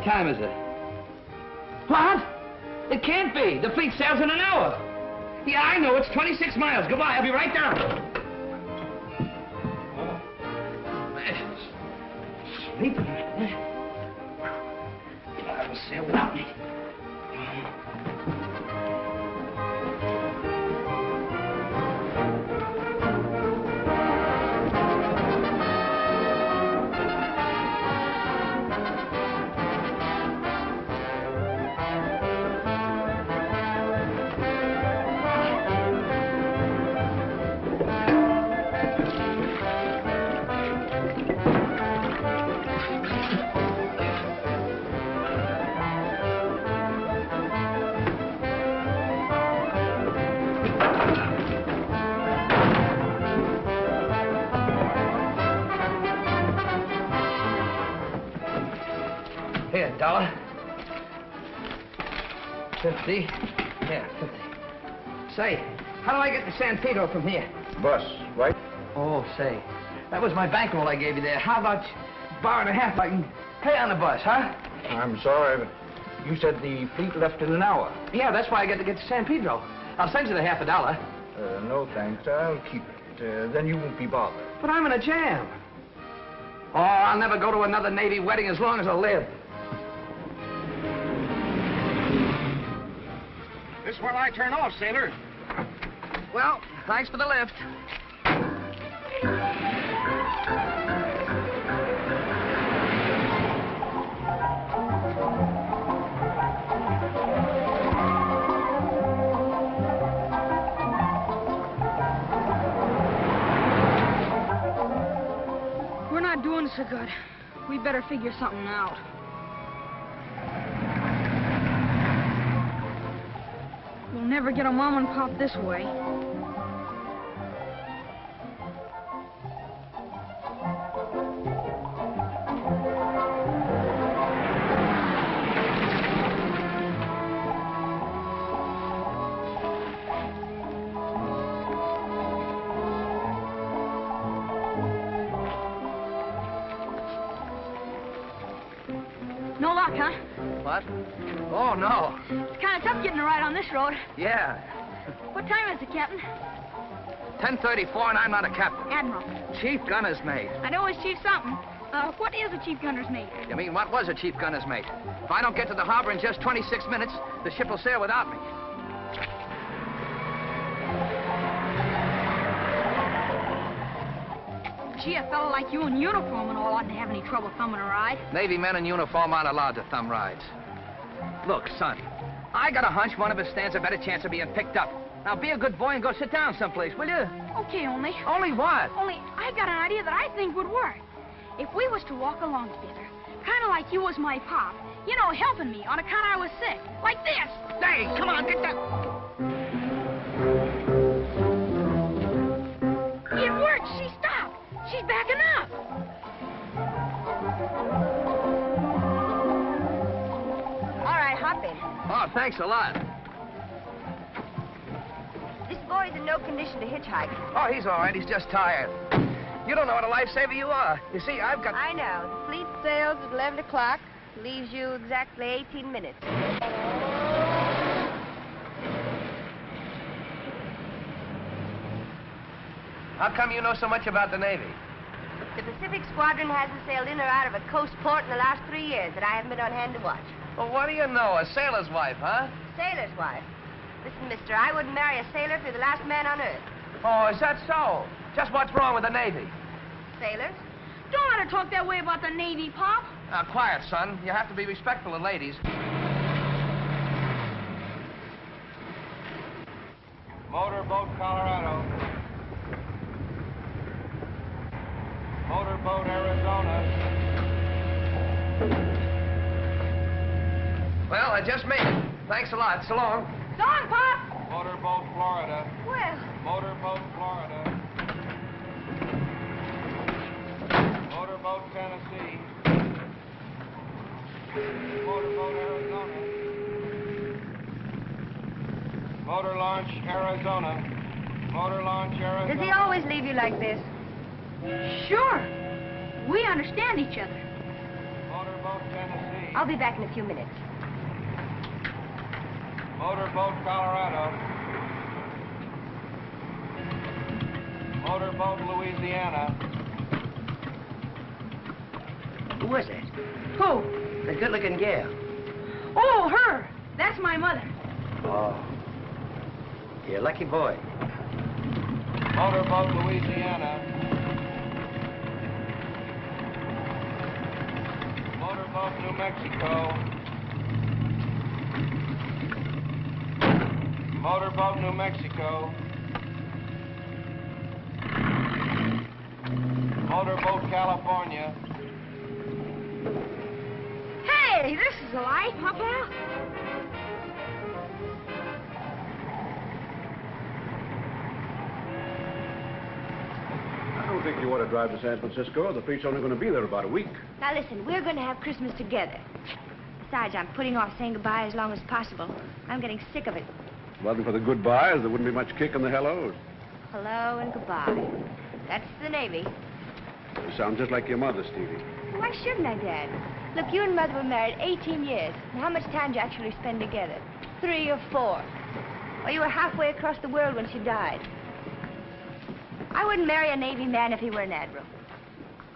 What time is it? What? It can't be. The fleet sails in an hour. Yeah, I know. It's 26 miles. Goodbye. I'll be right down. Oh, man. Sleeping. I will sail without me. Here, $1. 50. Yeah, 50. Say, how do I get to San Pedro from here? Bus, right? Oh, say, that was my bankroll I gave you there. How about $1.50 I can pay on the bus, huh? I'm sorry, but you said the fleet left in an hour. Yeah, that's why I got to get to San Pedro. I'll send you the $50. No, thanks. I'll keep it. Then you won't be bothered. But I'm in a jam. Oh, I'll never go to another Navy wedding as long as I live. This is where I turn off, sailor. Well, thanks for the lift. We're not doing so good. We better figure something out. We'll never get a mom and pop this way. No luck, huh? What? Oh, no. It's kind of tough getting a ride on this road. Yeah. What time is it, Captain? 10:34, and I'm not a captain. Admiral. Chief gunner's mate. I know it's Chief something. What is a chief gunner's mate? You mean, what was a chief gunner's mate? If I don't get to the harbor in just 26 minutes, the ship will sail without me. Gee, a fellow like you in uniform and all oughtn't to have any trouble thumbing a ride. Navy men in uniform aren't allowed to thumb rides. Look, son, I got a hunch one of us stands a better chance of being picked up. Now, be a good boy and go sit down someplace, will you? Okay, only. Only what? Only, I got an idea that I think would work. If we was to walk along together, kind of like you was my pop, you know, helping me on account I was sick, like this. Hey, come on, get that. It worked. She stopped. She's backing up. All right, hop in. Oh, thanks a lot. This boy's in no condition to hitchhike. Oh, he's all right. He's just tired. You don't know what a lifesaver you are. You see, I've got... I know. The fleet sails at 11 o'clock. Leaves you exactly 18 minutes. How come you know so much about the Navy? The Pacific Squadron hasn't sailed in or out of a coast port in the last 3 years that I haven't been on hand to watch. Well, what do you know? A sailor's wife, huh? Sailor's wife. Listen, mister, I wouldn't marry a sailor if you're the last man on earth. Oh, is that so? Just what's wrong with the Navy? Sailors? Don't let her talk that way about the Navy, Pop. Now, quiet, son. You have to be respectful of ladies. Motorboat Colorado. Motorboat Arizona. Well, I just made it. Thanks a lot. So long. So long, Pop. Motorboat Florida. Well, Motorboat Florida. Motorboat Tennessee. Motorboat Arizona. Motor launch Arizona. Motor launch Arizona. does he always leave you like this? Sure. We understand each other. Motorboat Tennessee. I'll be back in a few minutes. Motorboat Colorado. Motorboat Louisiana. Who was that? Who? The good-looking gal. Oh, her. That's my mother. Oh. You're a lucky boy. Motorboat Louisiana. Motorboat New Mexico. Motorboat New Mexico. Motorboat California. Hey, this is a light, Papa. I don't think you ought to drive to San Francisco. The fleet's only going to be there about a week. Now listen, we're going to have Christmas together. Besides, I'm putting off saying goodbye as long as possible. I'm getting sick of it. If it wasn't for the goodbyes, there wouldn't be much kick in the hellos. Hello and goodbye. That's the Navy. You sound just like your mother, Stevie. Why shouldn't I, Dad? Look, you and Mother were married 18 years. And how much time did you actually spend together? 3 or 4. Well, you were halfway across the world when she died. I wouldn't marry a Navy man if he were an admiral.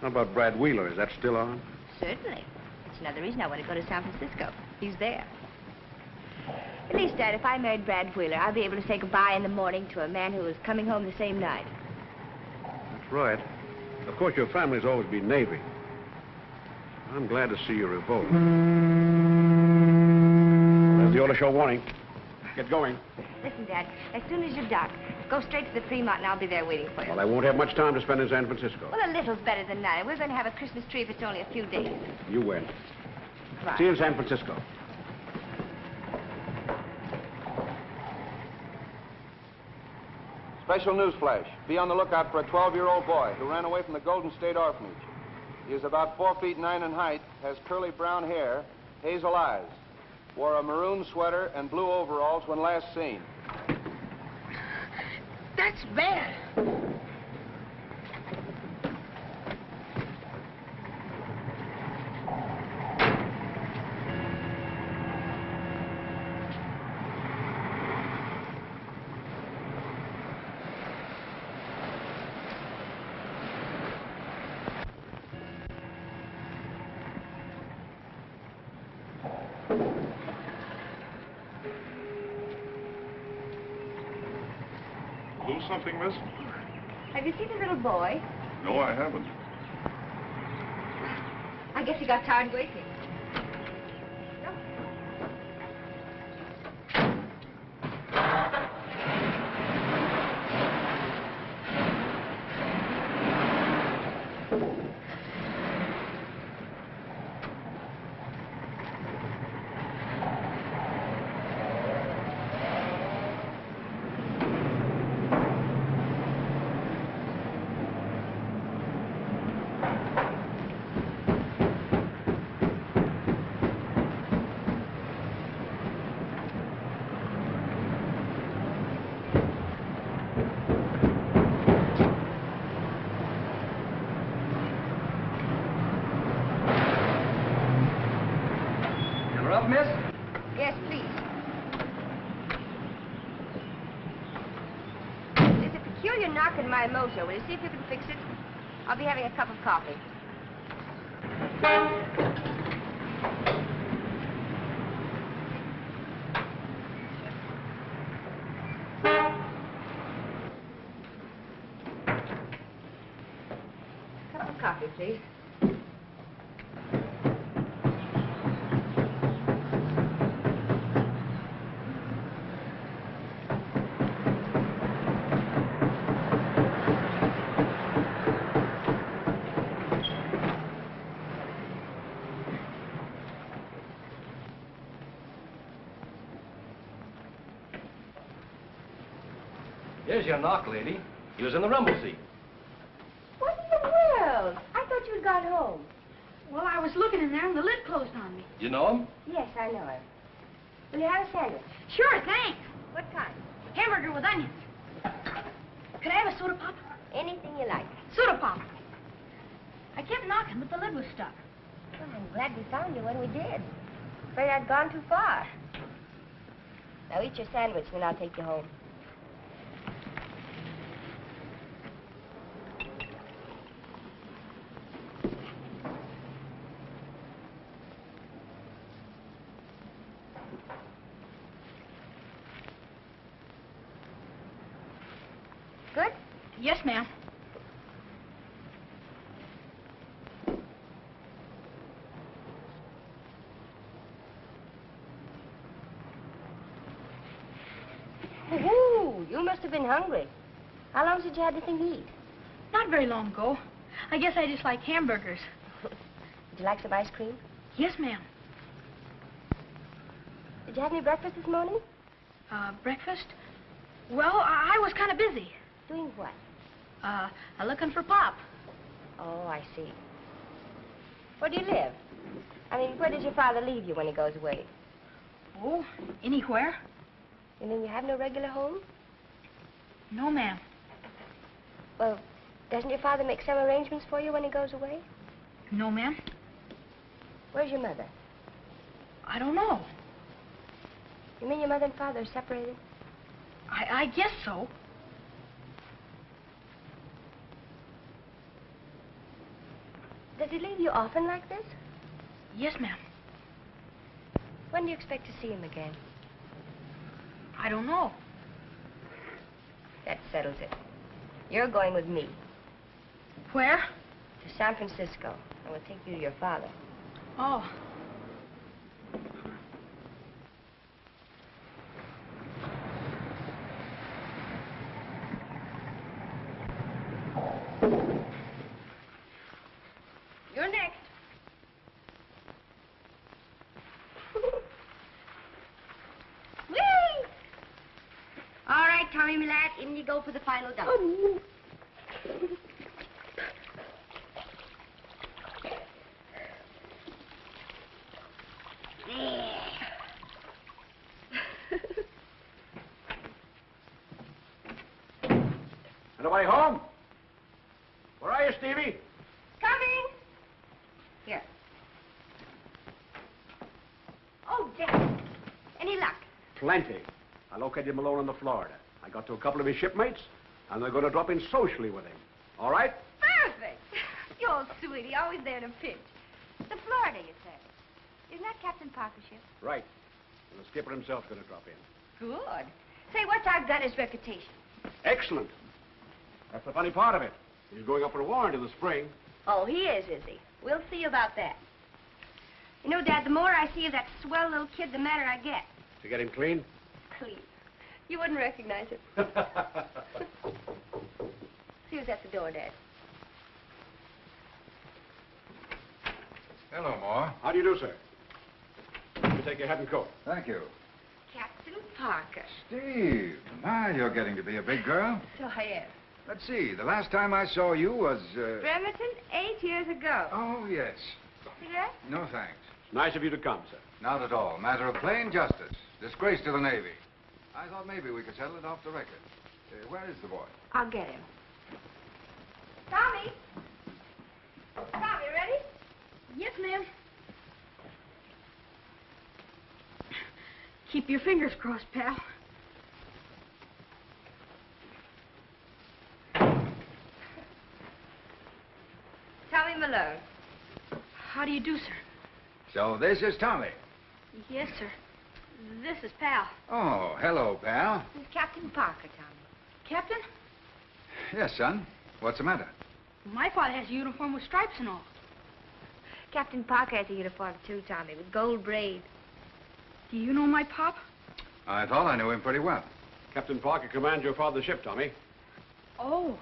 How about Brad Wheeler? Is that still on? Certainly. It's another reason I want to go to San Francisco. He's there. At least, Dad, if I married Brad Wheeler, I'll be able to say goodbye in the morning to a man who was coming home the same night. That's right. Of course, your family's always been Navy. I'm glad to see you revolt. There's the order show warning. Get going. Listen, Dad, as soon as you dock, go straight to the Fremont and I'll be there waiting for you. Well, I won't have much time to spend in San Francisco. Well, a little's better than none. We're going to have a Christmas tree if it's only a few days. You win. Bye. See you in San Francisco. Special news flash. Be on the lookout for a 12-year-old boy who ran away from the Golden State Orphanage. He is about 4 feet 9 in height, has curly brown hair, hazel eyes, wore a maroon sweater and blue overalls when last seen. That's bad. Lose something, miss? Have you seen the little boy? No, I haven't. I guess he got tired waiting. No. You're up, miss? Yes, please. There's a peculiar knock in my motor. Will you see if you can fix it? I'll be having a cup of coffee. Cup of coffee, please. Here's your knock, lady. He was in the rumble seat. What in the world? I thought you'd gone home. Well, I was looking in there and the lid closed on me. You know him? Yes, I know him. Will you have a sandwich? Sure, thanks. What kind? Hamburger with onions. Could I have a soda pop? Anything you like. Soda pop. I kept knocking, but the lid was stuck. Well, I'm glad we found you when we did. Afraid I'd gone too far. Now eat your sandwich, then I'll take you home. Good? Yes, ma'am. Woo-hoo, you must have been hungry. How long since you had anything to eat? Not very long ago. I guess I just like hamburgers. Would you like some ice cream? Yes, ma'am. Did you have any breakfast this morning? Breakfast? Well, I was kind of busy. Doing what? Looking for Pop. Oh, I see. Where do you live? I mean, where does your father leave you when he goes away? Oh, anywhere? You mean you have no regular home? No, ma'am. Well, doesn't your father make some arrangements for you when he goes away? No, ma'am. Where's your mother? I don't know. You mean your mother and father are separated? I guess so. Does he leave you often like this? Yes, ma'am. When do you expect to see him again? I don't know. That settles it. You're going with me Where? to San Francisco. I will take you to your father. Oh. You're next. Whee! All right, Tommy, my lad, in you go for the final dump. Anybody home? Where are you, Stevie? Coming. Here. Oh, damn. Any luck? Plenty. I located Malone in the Florida. I got to a couple of his shipmates, and they're going to drop in socially with him. All right? Perfect. You old sweetie, always there in a pinch. The Florida, you said. Isn't that Captain Parker's ship? Right. And the skipper himself's going to drop in. Good. Say, what's our gunner's reputation? Excellent. That's the funny part of it. He's going up for a warrant in the spring. Oh, he is he? We'll see about that. You know, Dad, the more I see of that swell little kid, the madder I get. To get him clean? Clean. You wouldn't recognize it. See who's at the door, Dad. Hello, Ma. How do you do, sir? Let me take your hat and coat. Thank you. Captain Parker. Steve, my, you're getting to be a big girl. So I am. Let's see, the last time I saw you was, Bremerton, 8 years ago. Oh, yes. Cigarette? No, thanks. It's nice of you to come, sir. Not at all. Matter of plain justice. Disgrace to the Navy. I thought maybe we could settle it off the record. Where is the boy? I'll get him. Tommy! Tommy, ready? Yes, ma'am. Keep your fingers crossed, pal. Tommy Malone. How do you do, sir? So this is Tommy. Yes, sir. This is Pal. Oh, hello, pal. This is Captain Parker, Tommy. Captain, Yes, son. What's the matter? my father has a uniform with stripes and all. Captain Parker has a uniform, too, Tommy, with gold braid. Do you know my pop? I thought I knew him pretty well. Captain Parker commands your father's ship, Tommy. Oh.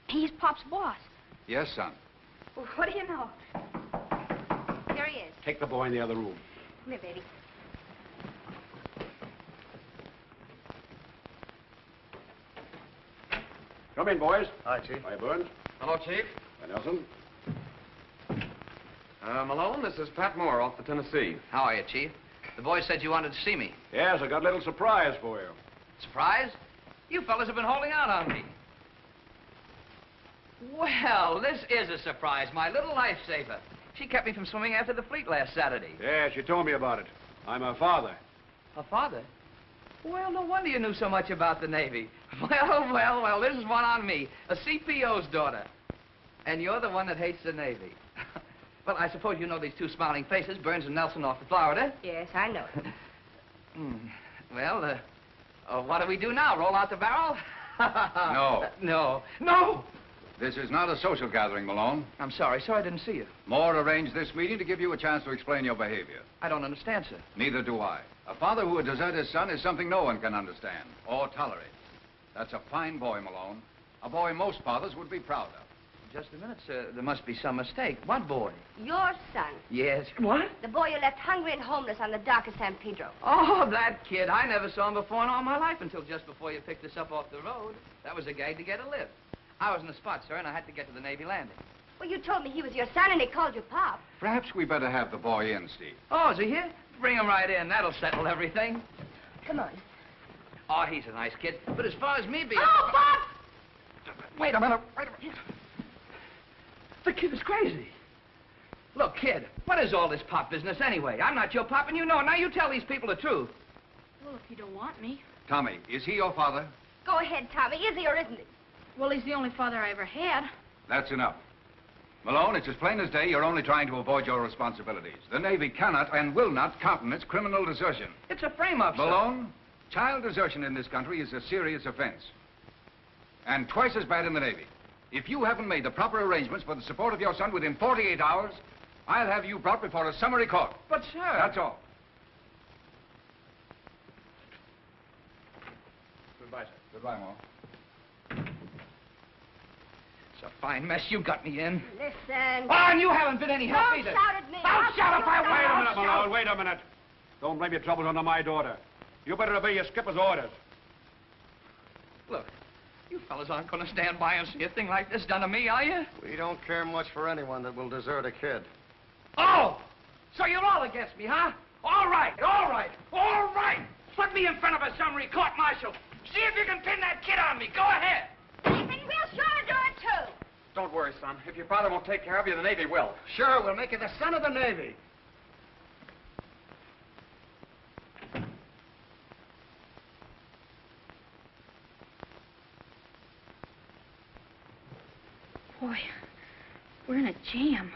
He's Pop's boss. Yes, son. Well, what do you know? Here he is. Take the boy in the other room. Come here, baby. Come in, boys. Hi, Chief. Hi, Burns. Hello, Chief. Hi, Nelson. Malone, this is Pat Moore off the Tennessee. How are you, Chief? The boy said you wanted to see me. Yes, I got a little surprise for you. Surprise? You fellas have been holding out on me. Well, this is a surprise, my little lifesaver. She kept me from swimming after the fleet last Saturday. Yeah, she told me about it. I'm her father. Her father? Well, no wonder you knew so much about the Navy. Well, this is one on me. A CPO's daughter. And you're the one that hates the Navy. Well, I suppose you know these two smiling faces, Burns and Nelson off of Florida. Yes, I know. Well, what do we do now? Roll out the barrel? No. No! This is not a social gathering, Malone. I'm sorry, sir. I didn't see you. Moore arranged this meeting to give you a chance to explain your behavior. I don't understand, sir. Neither do I. A father who would desert his son is something no one can understand or tolerate. That's a fine boy, Malone. A boy most fathers would be proud of. Just a minute, sir. There must be some mistake. What boy? Your son. Yes. What? The boy you left hungry and homeless on the dock of San Pedro. Oh, that kid. I never saw him before in all my life until just before you picked us up off the road. That was a gag to get a lift. I was in the spot, sir, and I had to get to the Navy landing. Well, you told me he was your son and he called you Pop. Perhaps we better have the boy in, Steve. Oh, is he here? Bring him right in. That'll settle everything. Come on. Oh, he's a nice kid. But as far as me being... Oh, Pop! Wait a minute. The kid is crazy. Look, kid, what is all this pop business anyway? I'm not your pop, and you know it. Now you tell these people the truth. Well, if you don't want me. Tommy, is he your father? Go ahead, Tommy. Is he or isn't he? Well, he's the only father I ever had. That's enough. Malone, it's as plain as day you're only trying to avoid your responsibilities. The Navy cannot and will not countenance criminal desertion. It's a frame-up, sir. Malone, child desertion in this country is a serious offense. And twice as bad in the Navy. If you haven't made the proper arrangements for the support of your son within 48 hours, I'll have you brought before a summary court. But, sir... That's all. Goodbye, sir. Goodbye, Moore. It's a fine mess you got me in. Listen. Oh, and you haven't been any help Don't either. shout at me. I'll shout if I Wait a minute, want. Malone. Wait a minute. Don't blame your troubles on my daughter. You better obey your skipper's orders. Look, you fellas aren't going to stand by and see a thing like this done to me, are you? We don't care much for anyone that will desert a kid. Oh! So you're all against me, huh? All right. Put me in front of a summary court-martial. See if you can pin that kid on me. Go ahead. And we'll sure do it, too. Don't worry, son. If your father won't take care of you, the Navy will. Sure, we'll make you the son of the Navy. Boy, we're in a jam.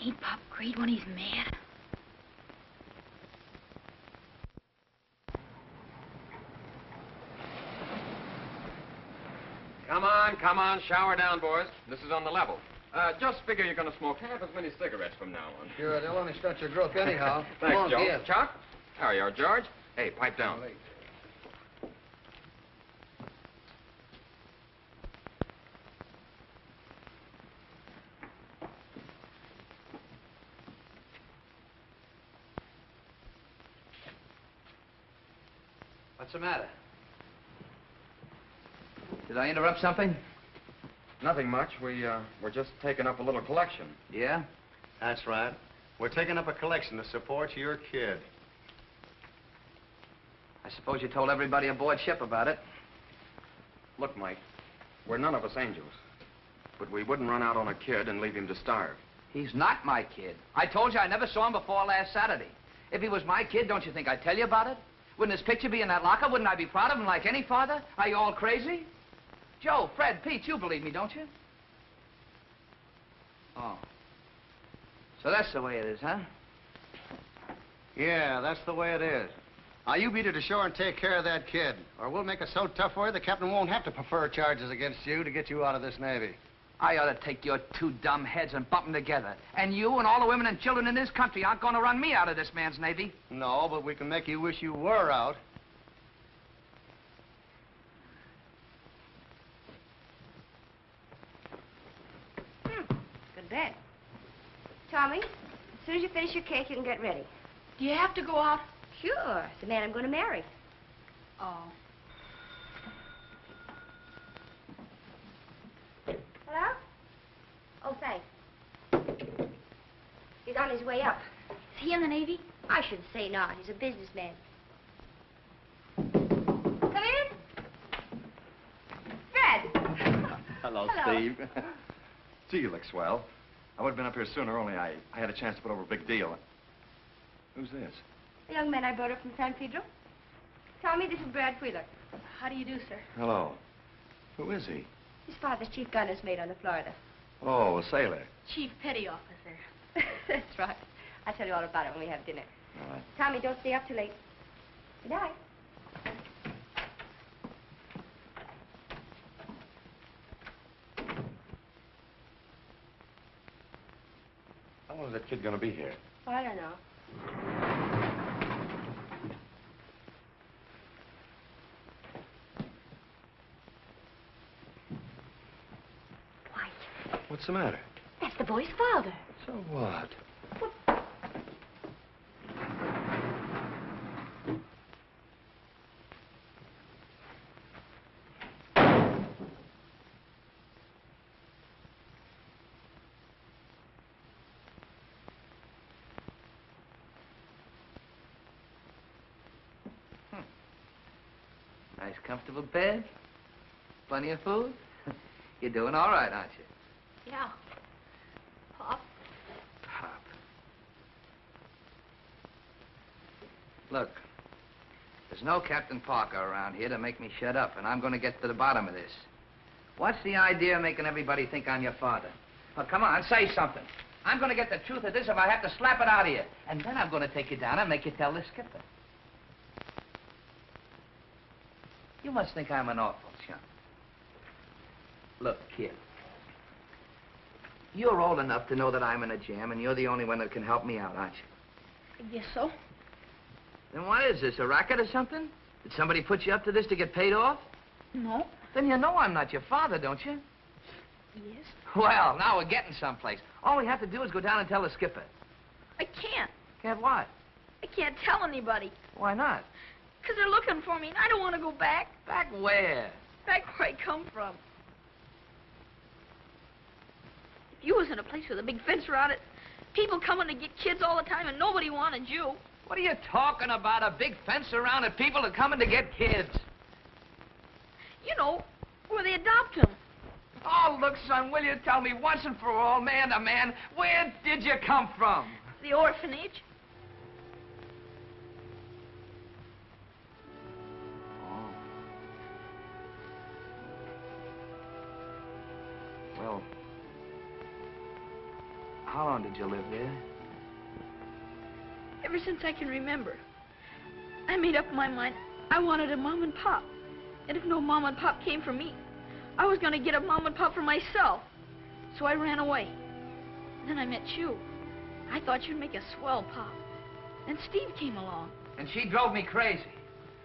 Ain't Pop great when he's mad? Come on, shower down, boys. This is on the level. Just figure you're going to smoke half as many cigarettes from now on. Sure, they'll only stretch your growth anyhow. Thanks, Come on, Joe. give. Chuck? There you are, George. Hey, pipe down. What's the matter? Did I interrupt something? Nothing much. We're just taking up a little collection. Yeah? That's right. We're taking up a collection to support your kid. I suppose you told everybody aboard ship about it. Look, Mike, we're none of us angels. But we wouldn't run out on a kid and leave him to starve. He's not my kid. I told you I never saw him before last Saturday. If he was my kid, don't you think I'd tell you about it? Wouldn't his picture be in that locker? Wouldn't I be proud of him like any father? Are you all crazy? Joe, Fred, Pete, you believe me, don't you? Oh. So that's the way it is, huh? Yeah, that's the way it is. Now, you beat it ashore and take care of that kid, or we'll make it so tough for you the captain won't have to prefer charges against you to get you out of this Navy. I ought to take your two dumb heads and bump them together. And you and all the women and children in this country aren't going to run me out of this man's Navy. No, but we can make you wish you were out. Good bed. Tommy, as soon as you finish your cake, you can get ready. Do you have to go out? Sure. It's the man I'm going to marry. Oh. Hello? Oh, thanks. He's on his way up. Is he in the Navy? I should say not. He's a businessman. Come in. Fred. Hello, Hello. Steve. Gee, you look swell. I would have been up here sooner, only I had a chance to put over a big deal. Who's this? A young man I brought up from San Pedro. Tommy, this is Brad Wheeler. How do you do, sir? Hello. Who is he? His father's chief gunner's mate on the Florida. Oh, a sailor. Chief Petty Officer. That's right. I'll tell you all about it when we have dinner. All right. Tommy, don't stay up too late. Good night. How long is that kid gonna be here? Oh, I don't know. What's the matter? That's the boy's father. So what? Nice, comfortable bed. Plenty of food. You're doing all right, aren't you? Yeah. Pop. Pop. Look, there's no Captain Parker around here to make me shut up, and I'm going to get to the bottom of this. What's the idea of making everybody think I'm your father? Well, come on, say something. I'm going to get the truth of this if I have to slap it out of you. And then I'm going to take you down and make you tell the skipper. You must think I'm an awful chump. Look, kid. You're old enough to know that I'm in a jam, and you're the only one that can help me out, aren't you? I guess so. Then what is this, a racket or something? Did somebody put you up to this to get paid off? No. Then you know I'm not your father, don't you? Yes. Well, now we're getting someplace. All we have to do is go down and tell the skipper. I can't. Can't what? I can't tell anybody. Why not? Because they're looking for me, and I don't want to go back. Back where? Back where I come from. If you was in a place with a big fence around it, people coming to get kids all the time, and nobody wanted you. What are you talking about? A big fence around it? People are coming to get kids. You know, where they adopt them. Oh, look, son, will you tell me once and for all, man to man, where did you come from? The orphanage. Oh. Well, how long did you live there? Ever since I can remember. I made up my mind I wanted a mom and pop. And if no mom and pop came for me, I was going to get a mom and pop for myself. So I ran away. Then I met you. I thought you'd make a swell pop. And Steve came along. And she drove me crazy.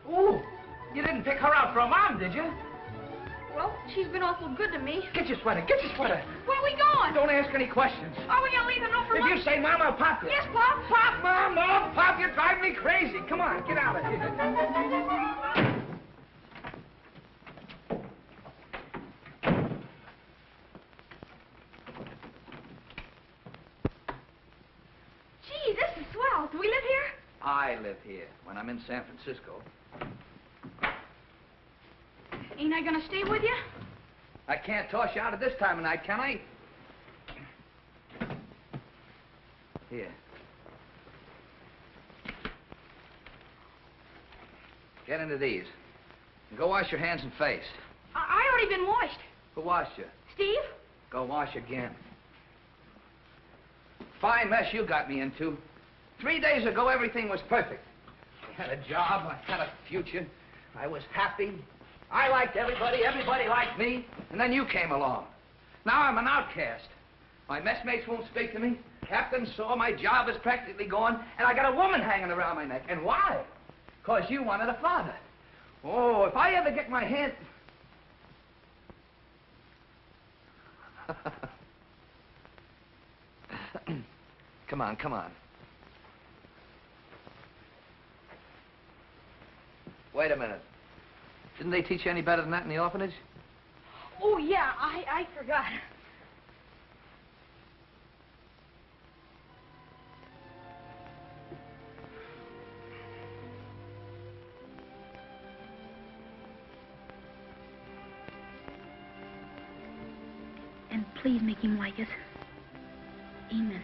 Ooh, you didn't pick her out for a mom, did you? Well, she's been awful good to me. Get your sweater, get your sweater. Where are we going? Don't ask any questions. Are we going to leave a note for If Mom? you say Mom, I'll pop you. Yes, Pop. Pop, Mom, Mom, Pop, you're driving me crazy. Come on, get out of here. Gee, this is swell. Do we live here? I live here when I'm in San Francisco. Ain't I going to stay with you? I can't toss you out at this time of night, can I? Here. Get into these. And go wash your hands and face. I already been washed. Who washed you? Steve? Go wash again. Fine mess you got me into. 3 days ago, everything was perfect. I had a job, I had a future. I was happy. I liked everybody, everybody liked me. And then you came along. Now I'm an outcast. My messmates won't speak to me. Captain saw my job is practically gone, and I got a woman hanging around my neck. And why? Because you wanted a father. Oh, if I ever get my hand... Come on, come on. Wait a minute. Didn't they teach you any better than that in the orphanage? Oh, yeah, I forgot. And please make him like us. Amen.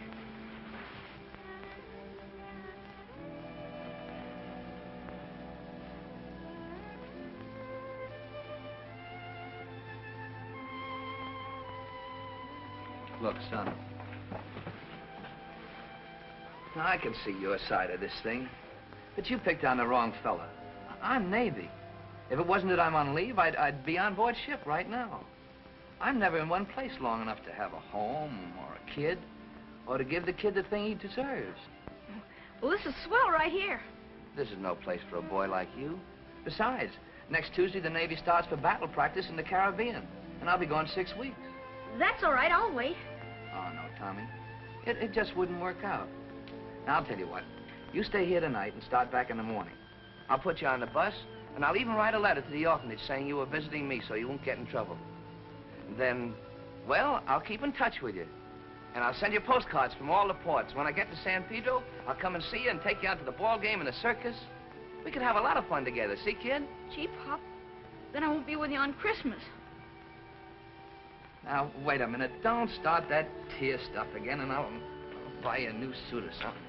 Look, son. Now, I can see your side of this thing, but you picked on the wrong fella. I'm Navy. If it wasn't that I'm on leave, I'd be on board ship right now. I'm never in one place long enough to have a home or a kid, or to give the kid the thing he deserves. Well, this is swell right here. This is no place for a boy like you. Besides, next Tuesday the Navy starts for battle practice in the Caribbean, and I'll be gone 6 weeks. That's all right, I'll wait. Oh, no, Tommy. It just wouldn't work out. Now, I'll tell you what. You stay here tonight and start back in the morning. I'll put you on the bus, and I'll even write a letter to the orphanage saying you were visiting me so you won't get in trouble. And then, well, I'll keep in touch with you. And I'll send you postcards from all the ports. When I get to San Pedro, I'll come and see you and take you out to the ball game and the circus. We could have a lot of fun together, see, kid? Gee, Pop, then I won't be with you on Christmas. Now, wait a minute. Don't start that tear stuff again, and I'll buy you a new suit or something.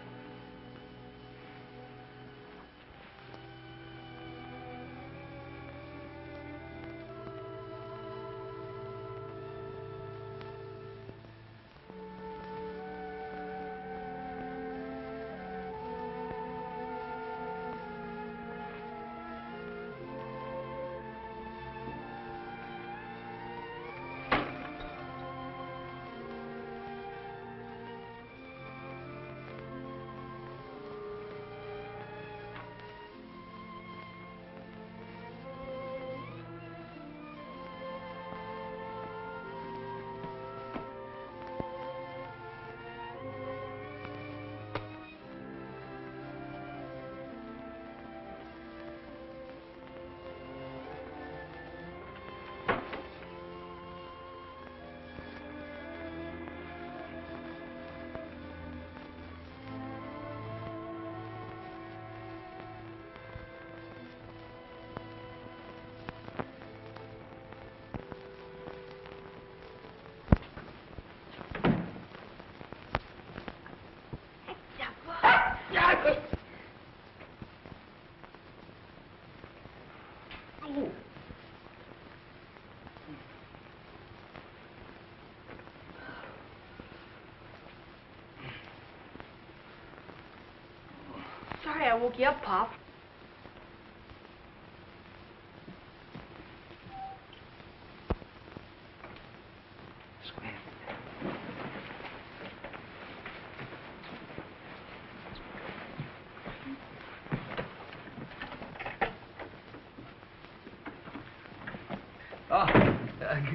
Sorry I woke you up, Pop.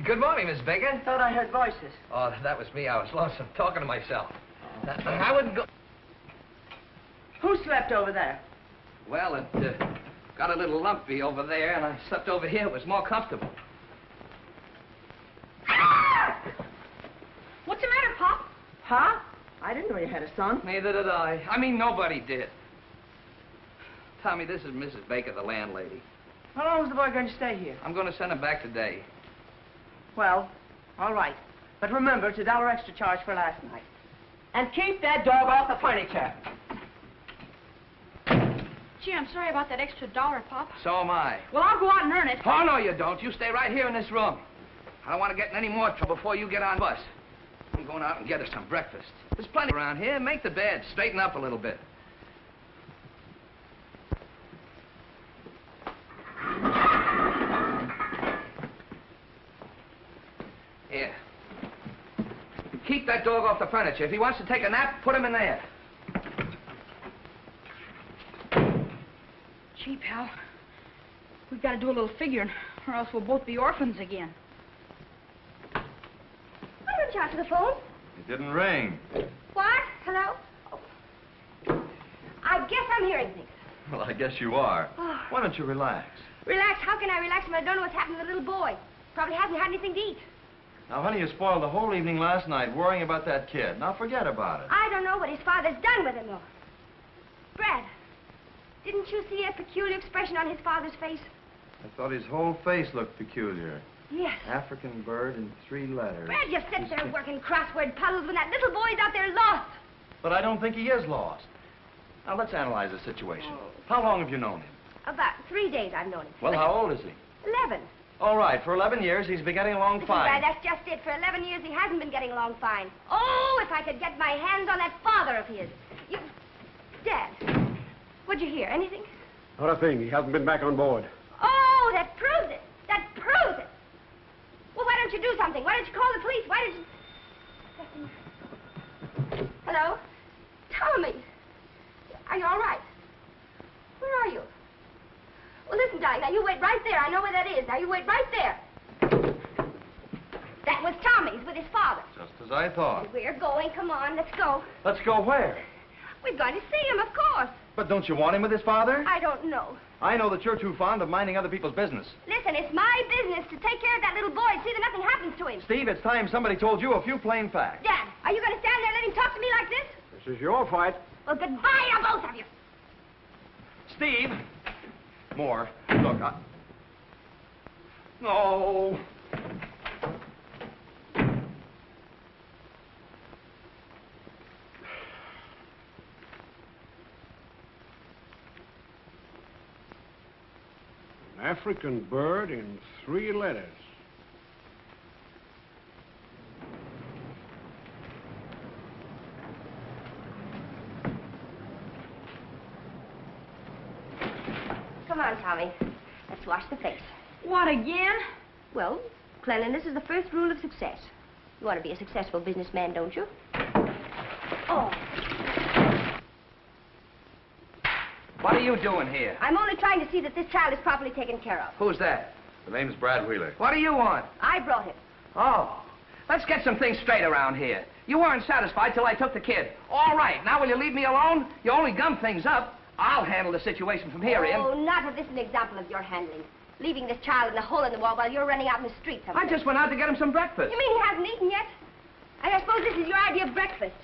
Good morning, Miss Baker. Thought I heard voices. Oh, that was me. I was lonesome talking to myself. I wouldn't go... Who slept over there? Well, it got a little lumpy over there, and I slept over here. It was more comfortable. What's the matter, Pop? Huh? I didn't know you had a son. Neither did I. I mean, nobody did. Tommy, this is Mrs. Baker, the landlady. How long is the boy going to stay here? I'm going to send him back today. Well, all right. But remember, it's $1 extra charge for last night. And keep that dog off the furniture. Gee, I'm sorry about that extra $1, Pop. So am I. Well, I'll go out and earn it. Oh, no, you don't. You stay right here in this room. I don't want to get in any more trouble before you get on the bus. I'm going out and get us some breakfast. There's plenty around here. Make the bed. Straighten up a little bit. Here. Keep that dog off the furniture. If he wants to take a nap, put him in there. Gee, pal, we've got to do a little figuring, or else we'll both be orphans again. Why don't you answer the phone? It didn't ring. What? Hello? Oh. I guess I'm hearing things. Well, I guess you are. Oh. Why don't you relax? Relax? How can I relax when I don't know what's happening to the little boy? Probably hasn't had anything to eat. Now, honey, you spoiled the whole evening last night worrying about that kid. Now, forget about it. I don't know what his father's done with him, though. Brad, didn't you see a peculiar expression on his father's face? I thought his whole face looked peculiar. Yes. African bird in 3 letters. Brad, you sit there working crossword puzzles when that little boy's out there lost. But I don't think he is lost. Now, let's analyze the situation. How long have you known him? About 3 days I've known him. Well, how old is he? 11. All right, for 11 years, he's been getting along Listen, fine. Brad, that's just it. For 11 years, he hasn't been getting along fine. Oh, if I could get my hands on that father of his. You... Dad, what'd you hear? Anything? Not a thing. He hasn't been back on board. Oh, that proves it. That proves it. Well, why don't you do something? Why don't you call the police? Why don't you... Hello? Tommy. Are you all right? Where are you? Well, listen, darling, now you wait right there. I know where that is. Now you wait right there. That was Tommy's with his father. Just as I thought. We're going. Come on, let's go. Let's go where? We're going to see him, of course. But don't you want him with his father? I don't know. I know that you're too fond of minding other people's business. Listen, it's my business to take care of that little boy and see that nothing happens to him. Steve, it's time somebody told you a few plain facts. Dad, are you going to stand there and let him talk to me like this? This is your fight. Well, goodbye to both of you. Steve! More. Look, No. An African bird in 3 letters. Come on, Tommy. Let's wash the face. What, again? Well, cleanliness is the first rule of success. You want to be a successful businessman, don't you? Oh. What are you doing here? I'm only trying to see that this child is properly taken care of. Who's that? The name's Brad Wheeler. What do you want? I brought him. Oh, let's get some things straight around here. You weren't satisfied till I took the kid. All right, now will you leave me alone? You only gum things up. I'll handle the situation from here in. Oh, not if this is an example of your handling. Leaving this child in a hole in the wall while you're running out in the street somewhere. I just went out to get him some breakfast. You mean he hasn't eaten yet? And I suppose this is your idea of breakfast.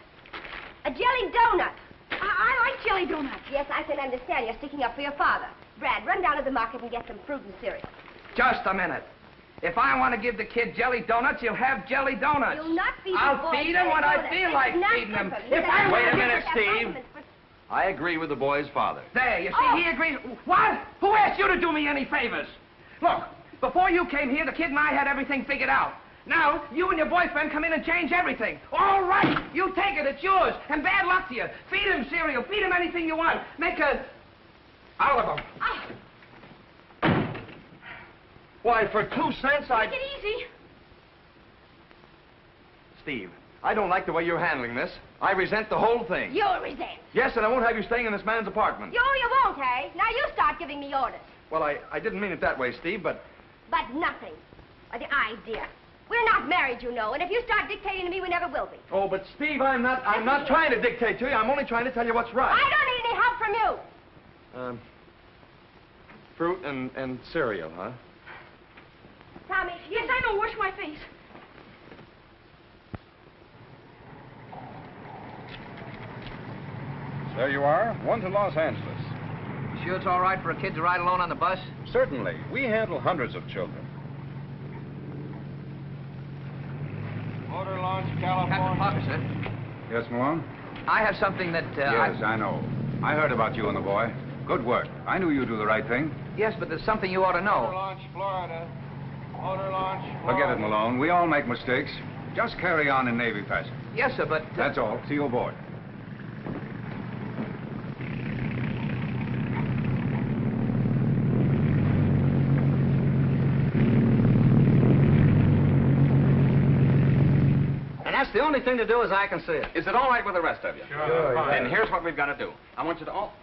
A jelly donut. I like jelly donuts. Yes, I can understand you're sticking up for your father. Brad, run down to the market and get some fruit and cereal. Just a minute. If I want to give the kid jelly donuts, he'll have jelly donuts. You'll not feed I'll the boy feed him when I feel like feeding him. If I Wait a want to minute, give Steve. I agree with the boy's father. There, you see, he agrees. What? Who asked you to do me any favors? Look, before you came here, the kid and I had everything figured out. Now, you and your boyfriend come in and change everything. All right, you take it, it's yours. And bad luck to you. Feed him cereal, feed him anything you want. Make a... out of him. Why, for 2 cents, Take it easy. Steve, I don't like the way you're handling this. I resent the whole thing. You'll resent. Yes, and I won't have you staying in this man's apartment. You won't, eh? Now you start giving me orders. Well, I didn't mean it that way, Steve, but... But nothing. Or the idea. We're not married, you know, and if you start dictating to me, we never will be. Oh, but Steve, I'm not trying to dictate to you. I'm only trying to tell you what's right. I don't need any help from you. Fruit and cereal, huh? Tommy, Yes, I know. Wash my face. There you are, one to Los Angeles. You sure it's all right for a kid to ride alone on the bus? Certainly. We handle hundreds of children. Motor Launch, Captain California. Parker, sir. Yes, Malone? I have something that, Yes, I know. I heard about you and the boy. Good work. I knew you'd do the right thing. Yes, but there's something you ought to Motor know. Launch, Florida. Motor Launch, Florida. Forget it, Malone. We all make mistakes. Just carry on in Navy fashion. Yes, sir, but... That's all. See you aboard. And that's the only thing to do as I can see it. Is it all right with the rest of you? Sure. Then here's what we've got to do. I want you to all...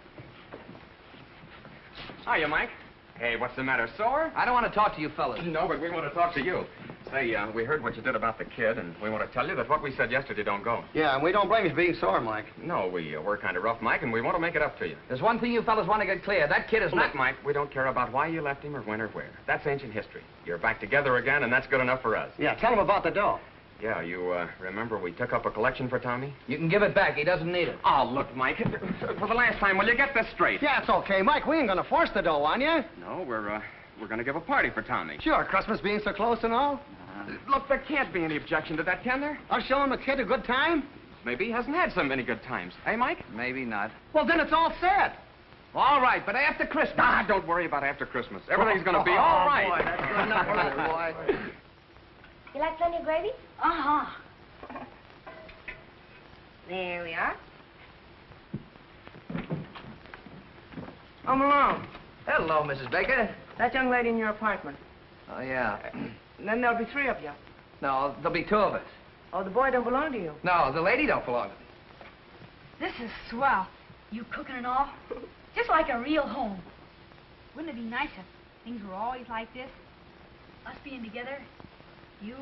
Hiya, Mike. Hey, what's the matter, sore? I don't want to talk to you fellas. No, but we want to talk to you. Say, we heard what you did about the kid, and we want to tell you that what we said yesterday don't go. Yeah, and we don't blame you for being sore, Mike. No, we were kind of rough, Mike, and we want to make it up to you. There's one thing you fellas want to get clear. That kid is not... Look, Mike, we don't care about why you left him or when or where. That's ancient history. You're back together again, and that's good enough for us. Yeah, tell him about the dough. Yeah, you remember we took up a collection for Tommy? You can give it back. He doesn't need it. Oh, look, Mike, for the last time, will you get this straight? Yeah, it's okay, Mike. We ain't gonna force the dough on you. No, we're we're going to give a party for Tommy. Sure, Christmas being so close and all. Look, there can't be any objection to that, can there? I'll show him a kid a good time. Maybe he hasn't had so many good times. Eh, Mike? Maybe not. Well, then it's all set. All right, but after Christmas. Ah, don't worry about after Christmas. Everything's going to be all right. Boy, that's good enough for us, boy. You like plenty of gravy? Uh-huh. There we are. Oh, Malone, Hello, Mrs. Baker. that young lady in your apartment. Oh, yeah. And then there'll be 3 of you. No, there'll be 2 of us. Oh, the boy don't belong to you. No, the lady don't belong to me. This is swell. You cooking and all? Just like a real home. Wouldn't it be nice if things were always like this? Us being together. You,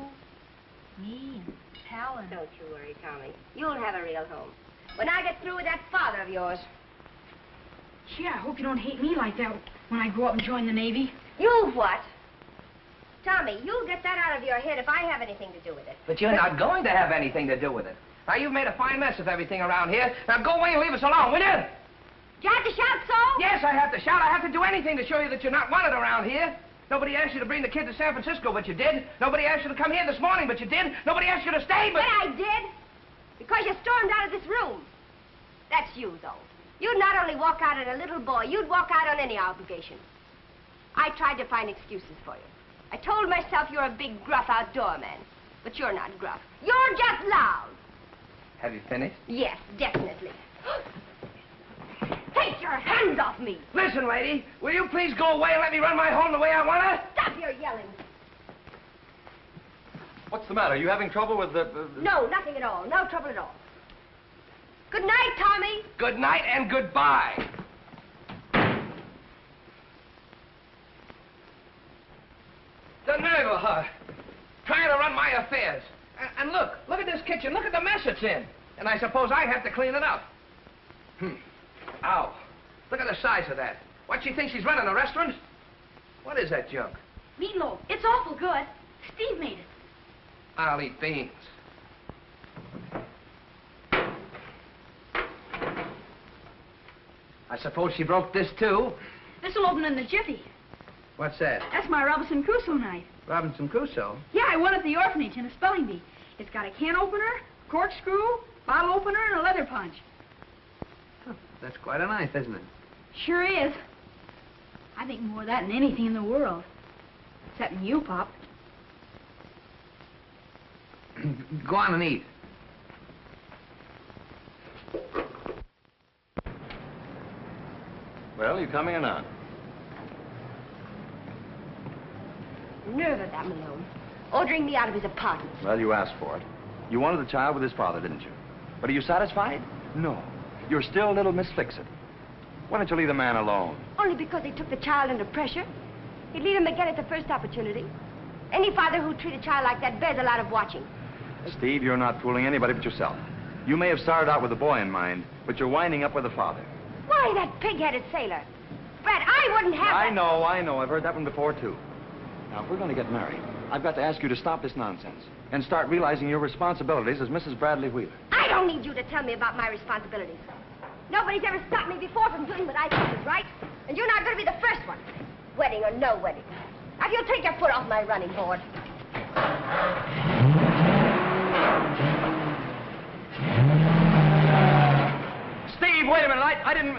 me, and Pal, and... Don't you worry, Tommy. You'll have a real home. When I get through with that father of yours. Gee, I hope you don't hate me like that when I grow up and join the Navy. You what? Tommy, you'll get that out of your head if I have anything to do with it. But you're not going to have anything to do with it. Now, you've made a fine mess of everything around here. Now, go away and leave us alone, will you? You have to shout so? Yes, I have to shout. I have to do anything to show you that you're not wanted around here. Nobody asked you to bring the kid to San Francisco, but you did. Nobody asked you to come here this morning, but you did. Nobody asked you to stay, but... But I did. Because you stormed out of this room. That's you, though. You'd not only walk out on a little boy, you'd walk out on any obligation. I tried to find excuses for you. I told myself you're a big, gruff outdoor man. But you're not gruff. You're just loud. Have you finished? Yes, definitely. Take your hands off me. Listen, lady, will you please go away and let me run my home the way I want to? Stop your yelling. What's the matter? Are you having trouble with the... No, nothing at all. No trouble at all. Good night, Tommy. Good night and goodbye. The nerve of her, trying to run my affairs. And look at this kitchen. Look at the mess it's in. And I suppose I have to clean it up. Ow. Look at the size of that. What, she thinks she's running a restaurant? What is that junk? Meatloaf. It's awful good. Steve made it. I'll eat beans. I suppose she broke this, too. This'll open in the jiffy. What's that? That's my Robinson Crusoe knife. Robinson Crusoe? Yeah, I won at the orphanage in a spelling bee. It's got a can opener, corkscrew, bottle opener, and a leather punch. Oh, that's quite a knife, isn't it? Sure is. I think more of that than anything in the world. Except you, Pop. Go on and eat. Well, you coming or not? Nerve of that Malone. Ordering me out of his apartment. Well, you asked for it. You wanted the child with his father, didn't you? But are you satisfied? No. You're still little Miss Fix-It. Why don't you leave the man alone? Only because he took the child under pressure. He'd leave him again at the first opportunity. Any father who'd treat a child like that bears a lot of watching. Steve, you're not fooling anybody but yourself. You may have started out with the boy in mind, but you're winding up with the father. Why, that pig-headed sailor. Brad, I wouldn't have I that. know. I've heard that one before, too. Now, if we're going to get married, I've got to ask you to stop this nonsense and start realizing your responsibilities as Mrs. Bradley Wheeler. I don't need you to tell me about my responsibilities. Nobody's ever stopped me before from doing what I think is right, and you're not going to be the first one. Wedding or no wedding. Now, if you'll take your foot off my running board. Steve, wait a minute. I didn't...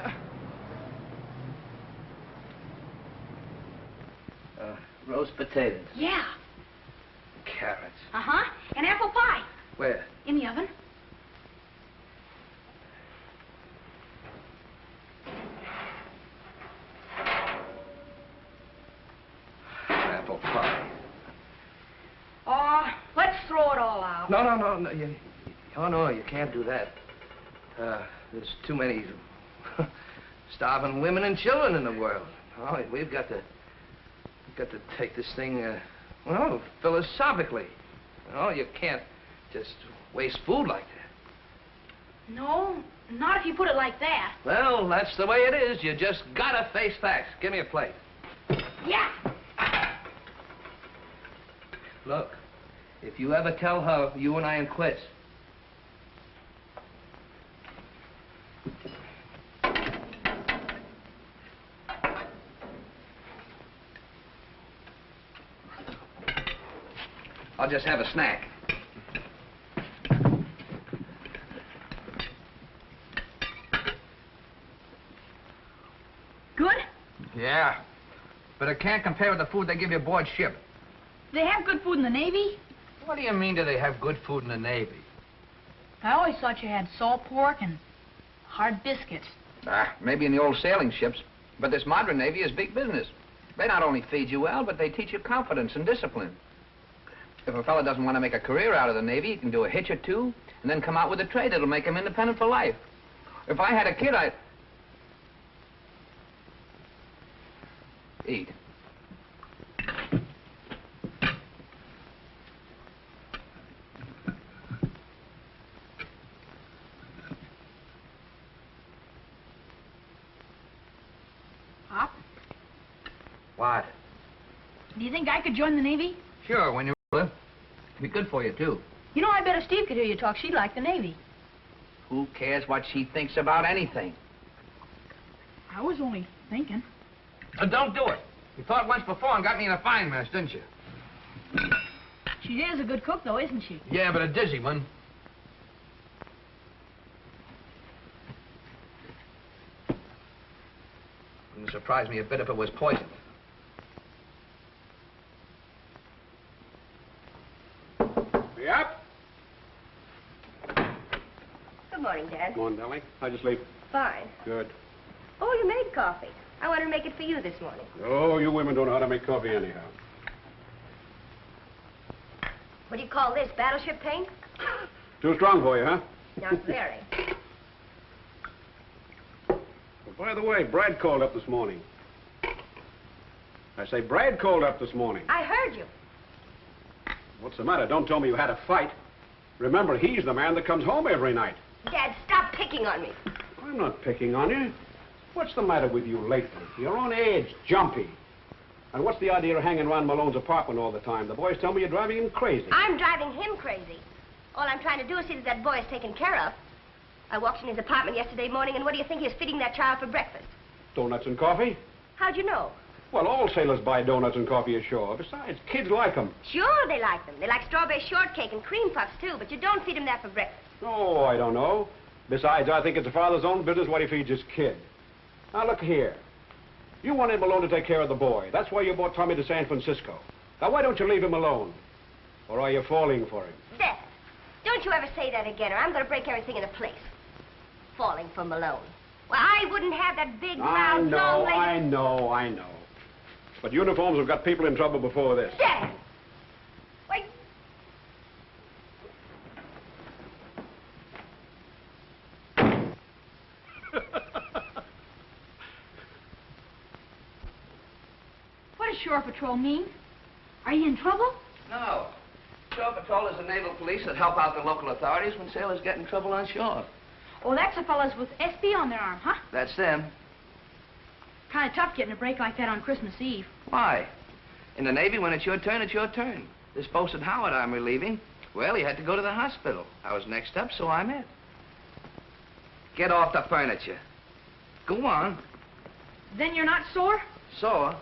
roast potatoes. Yeah. Carrots. Uh-huh. And apple pie. Where? In the oven. Apple pie. Oh, let's throw it all out. No. No, you can't do that. There's too many starving women and children in the world. Oh, we've got to take this thing, well, philosophically. Oh, you can't just waste food like that. No, not if you put it like that. Well, that's the way it is. You just gotta face facts. Give me a plate. Yeah. Look, if you ever tell her you and I am quits, I'll just have a snack. Good? Yeah, but it can't compare with the food they give you aboard ship. They have good food in the Navy? What do you mean, do they have good food in the Navy? I always thought you had salt pork and hard biscuits. Maybe in the old sailing ships, but this modern Navy is big business. They not only feed you well, but they teach you confidence and discipline. If a fellow doesn't want to make a career out of the Navy, he can do a hitch or two, and then come out with a trade that'll make him independent for life. If I had a kid, I'd... Eat. Pop, What? do you think I could join the Navy? Sure, when you're older. Be good for you, too. You know, I bet if Steve could hear you talk, she'd like the Navy. Who cares what she thinks about anything? I was only thinking. Don't do it. You thought once before and got me in a fine mess, didn't you? She is a good cook, though, isn't she? Yeah, but a dizzy one. Wouldn't surprise me a bit if it was poisoned. Yep. Good morning, Dad. Come on, darling. How'd you sleep? Fine. Good. Oh, you made coffee. I wanted to make it for you this morning. Oh, you women don't know how to make coffee anyhow. What do you call this, battleship paint? Too strong for you, huh? Not very. Well, by the way, Brad called up this morning. I say, Brad called up this morning. I heard you. What's the matter? Don't tell me you had a fight. Remember, he's the man that comes home every night. Dad, stop picking on me. I'm not picking on you. What's the matter with you lately? You're on edge, jumpy. And what's the idea of hanging around Malone's apartment all the time? The boys tell me you're driving him crazy. I'm driving him crazy. All I'm trying to do is see that that boy is taken care of. I walked in his apartment yesterday morning, and what do you think he was feeding that child for breakfast? Donuts and coffee? How'd you know? Well, all sailors buy donuts and coffee ashore. Besides, kids like them. Sure, they like them. They like strawberry shortcake and cream puffs, too, but you don't feed them that for breakfast. Oh, I don't know. Besides, I think it's a father's own business what he feeds his kid. Now, look here. You want him alone to take care of the boy. That's why you brought Tommy to San Francisco. Now, why don't you leave him alone? Or are you falling for him? Dad, don't you ever say that again, or I'm going to break everything into place. Falling for Malone. Well, I wouldn't have that big, round, long-legged... I know. But uniforms have got people in trouble before this. Dad! Wait. What does Shore Patrol mean? Are you in trouble? No. Shore Patrol is the naval police that help out the local authorities when sailors get in trouble on shore. Oh, that's the fellas with SB on their arm, huh? That's them. Kind of tough getting a break like that on Christmas Eve. Why? In the Navy, when it's your turn, it's your turn. This posted Howard I'm relieving, well, he had to go to the hospital. I was next up, so I'm it. Get off the furniture. Go on. Then you're not sore? Sore?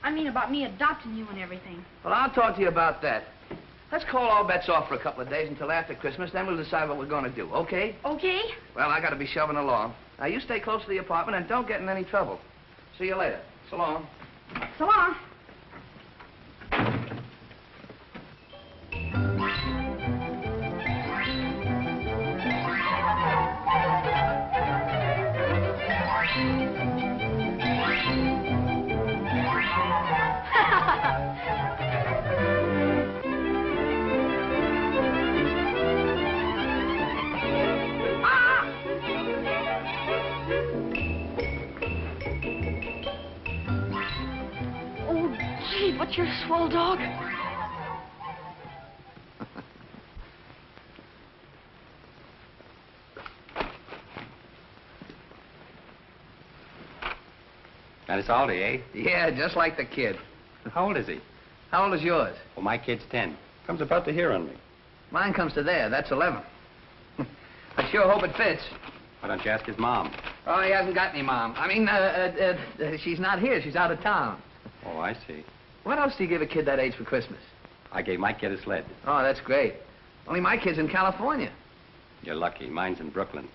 I mean about me adopting you and everything. Well, I'll talk to you about that. Let's call all bets off for a couple of days until after Christmas, then we'll decide what we're going to do, okay? Okay. Well, I got to be shoving along. Now, you stay close to the apartment and don't get in any trouble. See you later. So long. So long. But you're a swell dog. Got us Aldi, eh? Yeah, just like the kid. How old is he? How old is yours? Well, my kid's 10. Comes about to here on me. Mine comes to there. That's 11. I sure hope it fits. Why don't you ask his mom? Oh, he hasn't got any mom. I mean, she's not here. She's out of town. Oh, I see. What else do you give a kid that age for Christmas? I gave my kid a sled. Oh, that's great. Only my kid's in California. You're lucky. Mine's in Brooklyn.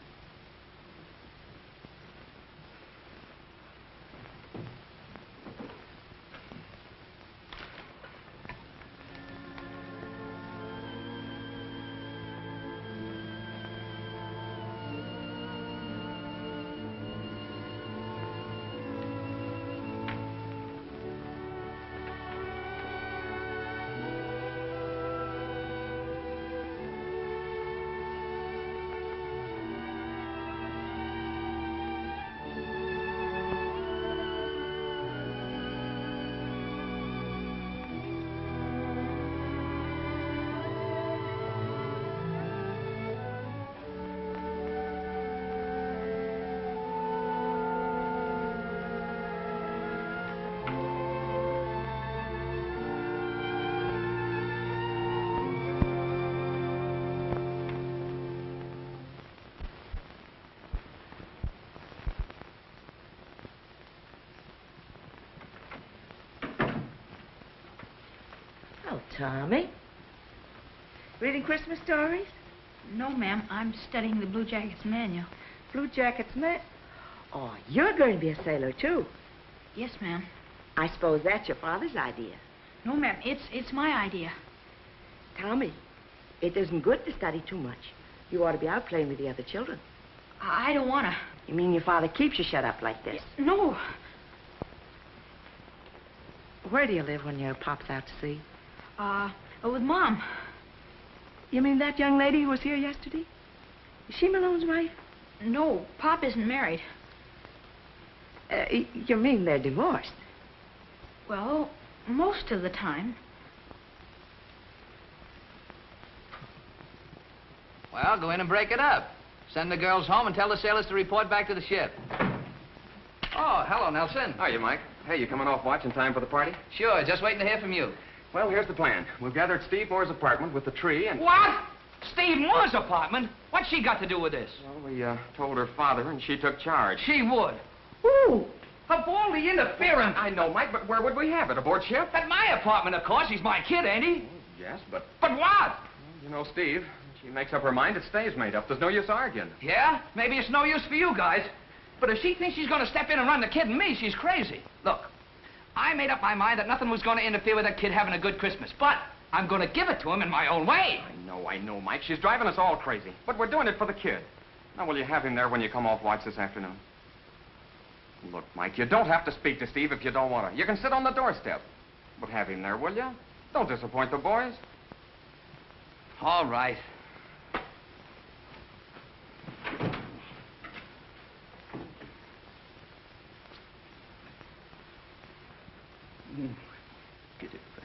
Oh, Tommy. Reading Christmas stories? No, ma'am. I'm studying the Blue Jackets manual. Blue Jackets Oh, you're going to be a sailor, too. Yes, ma'am. I suppose that's your father's idea. No, ma'am. It's my idea. Tommy, it isn't good to study too much. You ought to be out playing with the other children. I don't want to. You mean your father keeps you shut up like this? No. Where do you live when your pop's out to sea? With Mom. You mean that young lady who was here yesterday? Is she Malone's wife? No, Pop isn't married. You mean they're divorced? Well, most of the time. Well, go in and break it up. Send the girls home and tell the sailors to report back to the ship. Oh, hello, Nelson. Hiya, Mike. Hey, you coming off watch in time for the party? Sure, just waiting to hear from you. Well, here's the plan. We've gathered Steve Moore's apartment with the tree and... What? Steve Moore's apartment? What's she got to do with this? Well, we told her father, and she took charge. She would. Who? Of all the interference. I know, Mike, but where would we have it? Aboard ship? At my apartment, of course. He's my kid, ain't he? Yes, but... But what? You know, Steve, she makes up her mind, it stays made up. There's no use arguing. Yeah? Maybe it's no use for you guys. But if she thinks she's going to step in and run the kid and me, she's crazy. Look, I made up my mind that nothing was going to interfere with that kid having a good Christmas. But I'm going to give it to him in my own way. I know, Mike. She's driving us all crazy. But we're doing it for the kid. Now, will you have him there when you come off watch this afternoon? Look, Mike, you don't have to speak to Steve if you don't want to. You can sit on the doorstep. But have him there, will you? Don't disappoint the boys. All right. Get it back.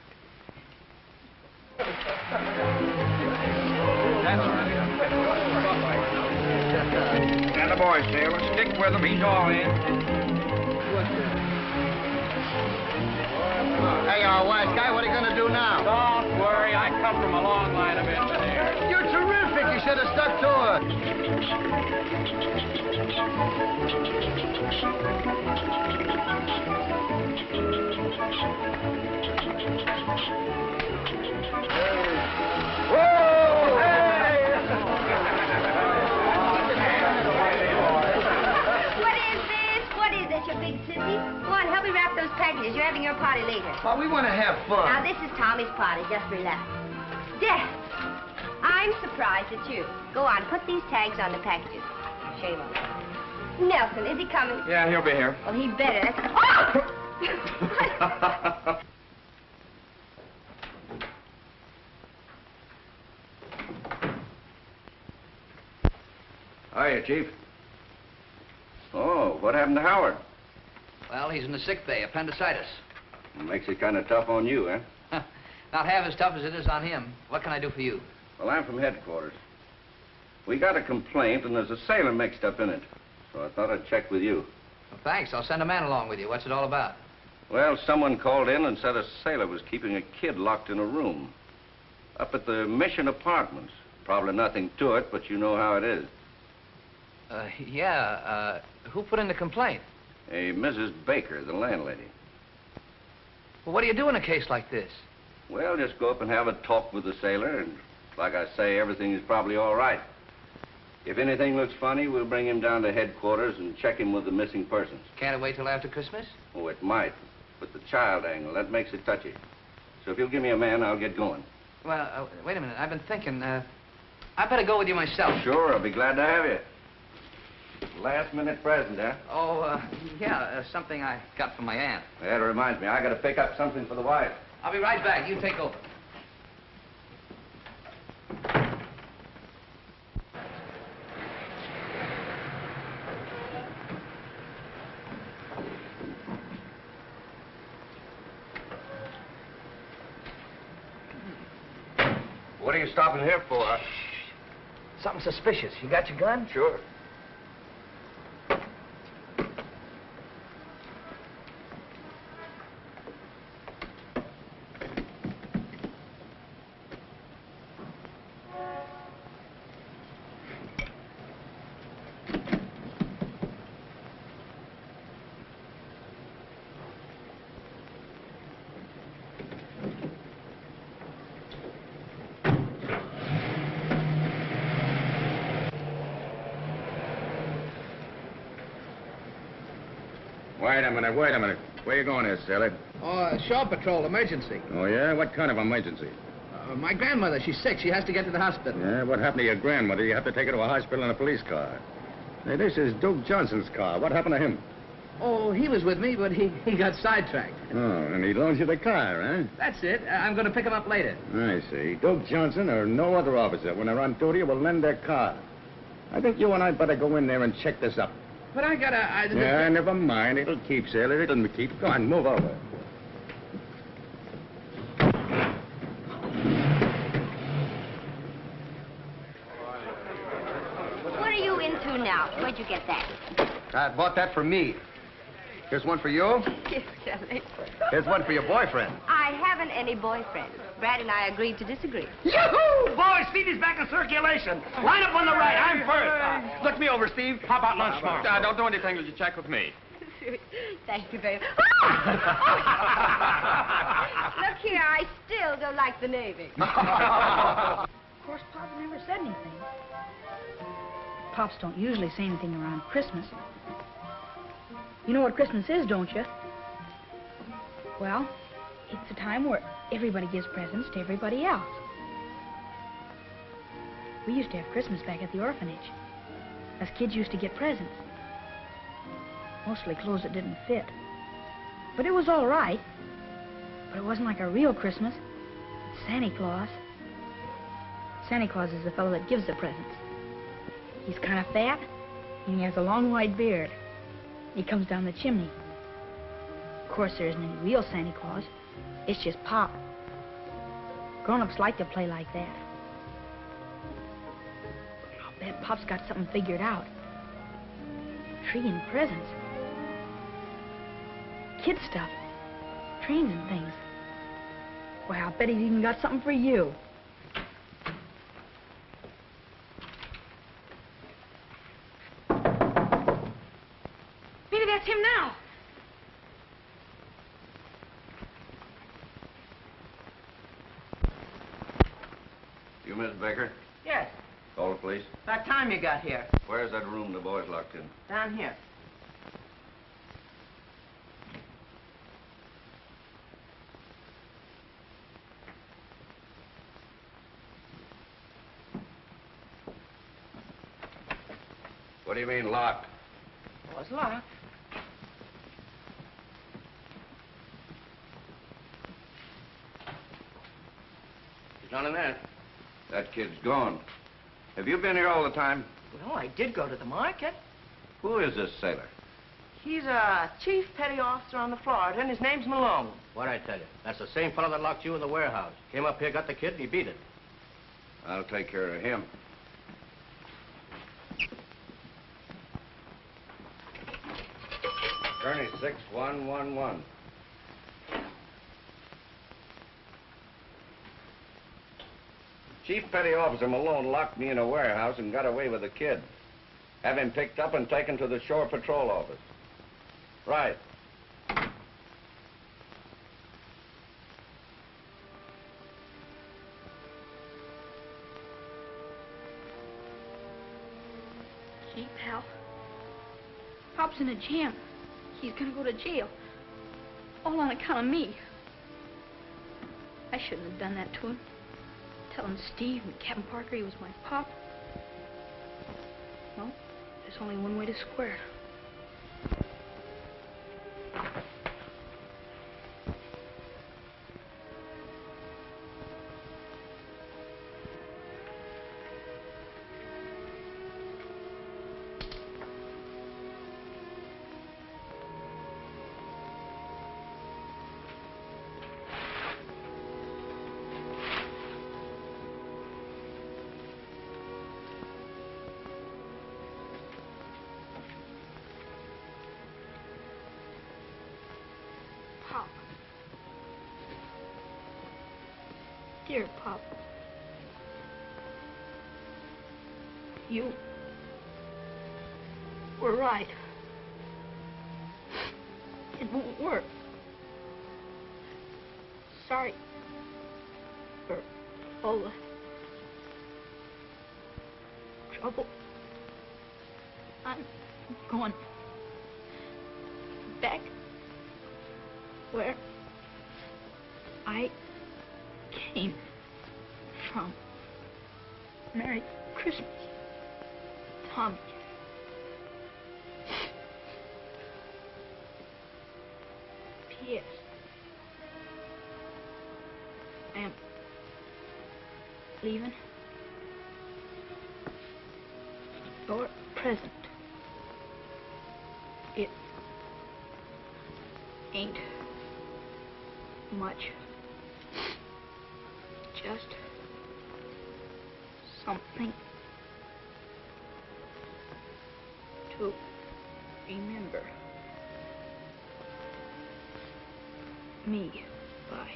And the boys, sailor, stick with him. He's all in. Hey, wise guy, what are you going to do now? Don't worry, I come from a long line of engineers. You're terrific. You should have stuck to What is this, you big sissy? Go on, help me wrap those packages. You're having your party later. Well, we want to have fun. Now, this is Tommy's party. Just relax. Death. I'm surprised at you. Go on, put these tags on the packages. Shame on you. Nelson, is he coming? Yeah, he'll be here. Well, he better. Oh! Hiya, Chief. Oh, what happened to Howard? Well, he's in the sick bay, appendicitis. Makes it kind of tough on you, eh? Not half as tough as it is on him. What can I do for you? Well, I'm from headquarters. We got a complaint, and there's a sailor mixed up in it. So I thought I'd check with you. Well, thanks. I'll send a man along with you. What's it all about? Well, someone called in and said a sailor was keeping a kid locked in a room. Up at the Mission Apartments. Probably nothing to it, but you know how it is. Who put in the complaint? A Mrs. Baker, the landlady. Well, what do you do in a case like this? Well, just go up and have a talk with the sailor, and like I say, everything is probably all right. If anything looks funny, we'll bring him down to headquarters and check him with the missing persons. Can't it wait till after Christmas? Oh, it might. But the child angle, that makes it touchy. So if you'll give me a man, I'll get going. Well, wait a minute. I've been thinking, I better go with you myself. Sure, I'll be glad to have you. Last-minute present, huh? Oh, yeah, something I got from my aunt. That reminds me, I got to pick up something for the wife. I'll be right back. You take over. What are you stopping here for? Something suspicious. You got your gun? Sure. Wait a minute. Where you going here, sailor? Oh, shore patrol, emergency. Oh, yeah? What kind of emergency? My grandmother, she's sick. She has to get to the hospital. Yeah, what happened to your grandmother? You have to take her to a hospital in a police car. Hey, this is Duke Johnson's car. What happened to him? Oh, he was with me, but he got sidetracked. Oh, and he loans you the car, huh? That's it. I'm going to pick him up later. I see. Duke Johnson or no other officer, when they're on duty, will lend their car. I think you and I better go in there and check this up. But I gotta... Yeah, never mind. It'll keep, sailor. It'll keep. Go on, move over. What are you into now? Where'd you get that? I bought that for me. Here's one for you. Yes, Kelly. Here's one for your boyfriend. I haven't any boyfriend. Brad and I agreed to disagree. Yoo-hoo! Boys, speed is back in circulation. Line up on the right. I'm first. Look me over, Steve. How about lunch tomorrow? Don't do anything till you check with me. Thank you very much. Look here, I still don't like the Navy. Of course, Pop never said anything. Pops don't usually say anything around Christmas. You know what Christmas is, don't you? Well, it's a time where everybody gives presents to everybody else. We used to have Christmas back at the orphanage. Us kids used to get presents. Mostly clothes that didn't fit. But it was all right. But it wasn't like a real Christmas. It's Santa Claus. Santa Claus is the fellow that gives the presents. He's kind of fat, and he has a long white beard. He comes down the chimney. Of course, there isn't any real Santa Claus. It's just Pop. Grown-ups like to play like that. I'll bet Pop's got something figured out. Tree and presents. Kid stuff. Trains and things. Why, I'll bet he's even got something for you. Maybe that's him now. You, Miss Baker? Yes. Call the police. About time you got here. Where's that room the boys locked in? Down here. What do you mean, locked? Well, it's locked. There's none in there. That kid's gone. Have you been here all the time? Well, I did go to the market. Who is this sailor? He's a chief petty officer on the Florida, and his name's Malone. What'd I tell you? That's the same fellow that locked you in the warehouse. Came up here, got the kid, and he beat it. I'll take care of him. Gurney 6111. Chief Petty Officer Malone locked me in a warehouse and got away with the kid. Have him picked up and taken to the Shore Patrol office. Right. See, pal? Pop's in a jam. He's gonna go to jail. All on account of me. I shouldn't have done that to him. Telling Steve and Captain Parker he was my pop. Well, there's only one way to square it. Pop. Dear Pop. You were right. It won't work. Sorry for all the trouble. I'm going back where I came from. Merry Christmas, Tommy. P.S. I am leaving your present. It ain't much. Just something to remember me by.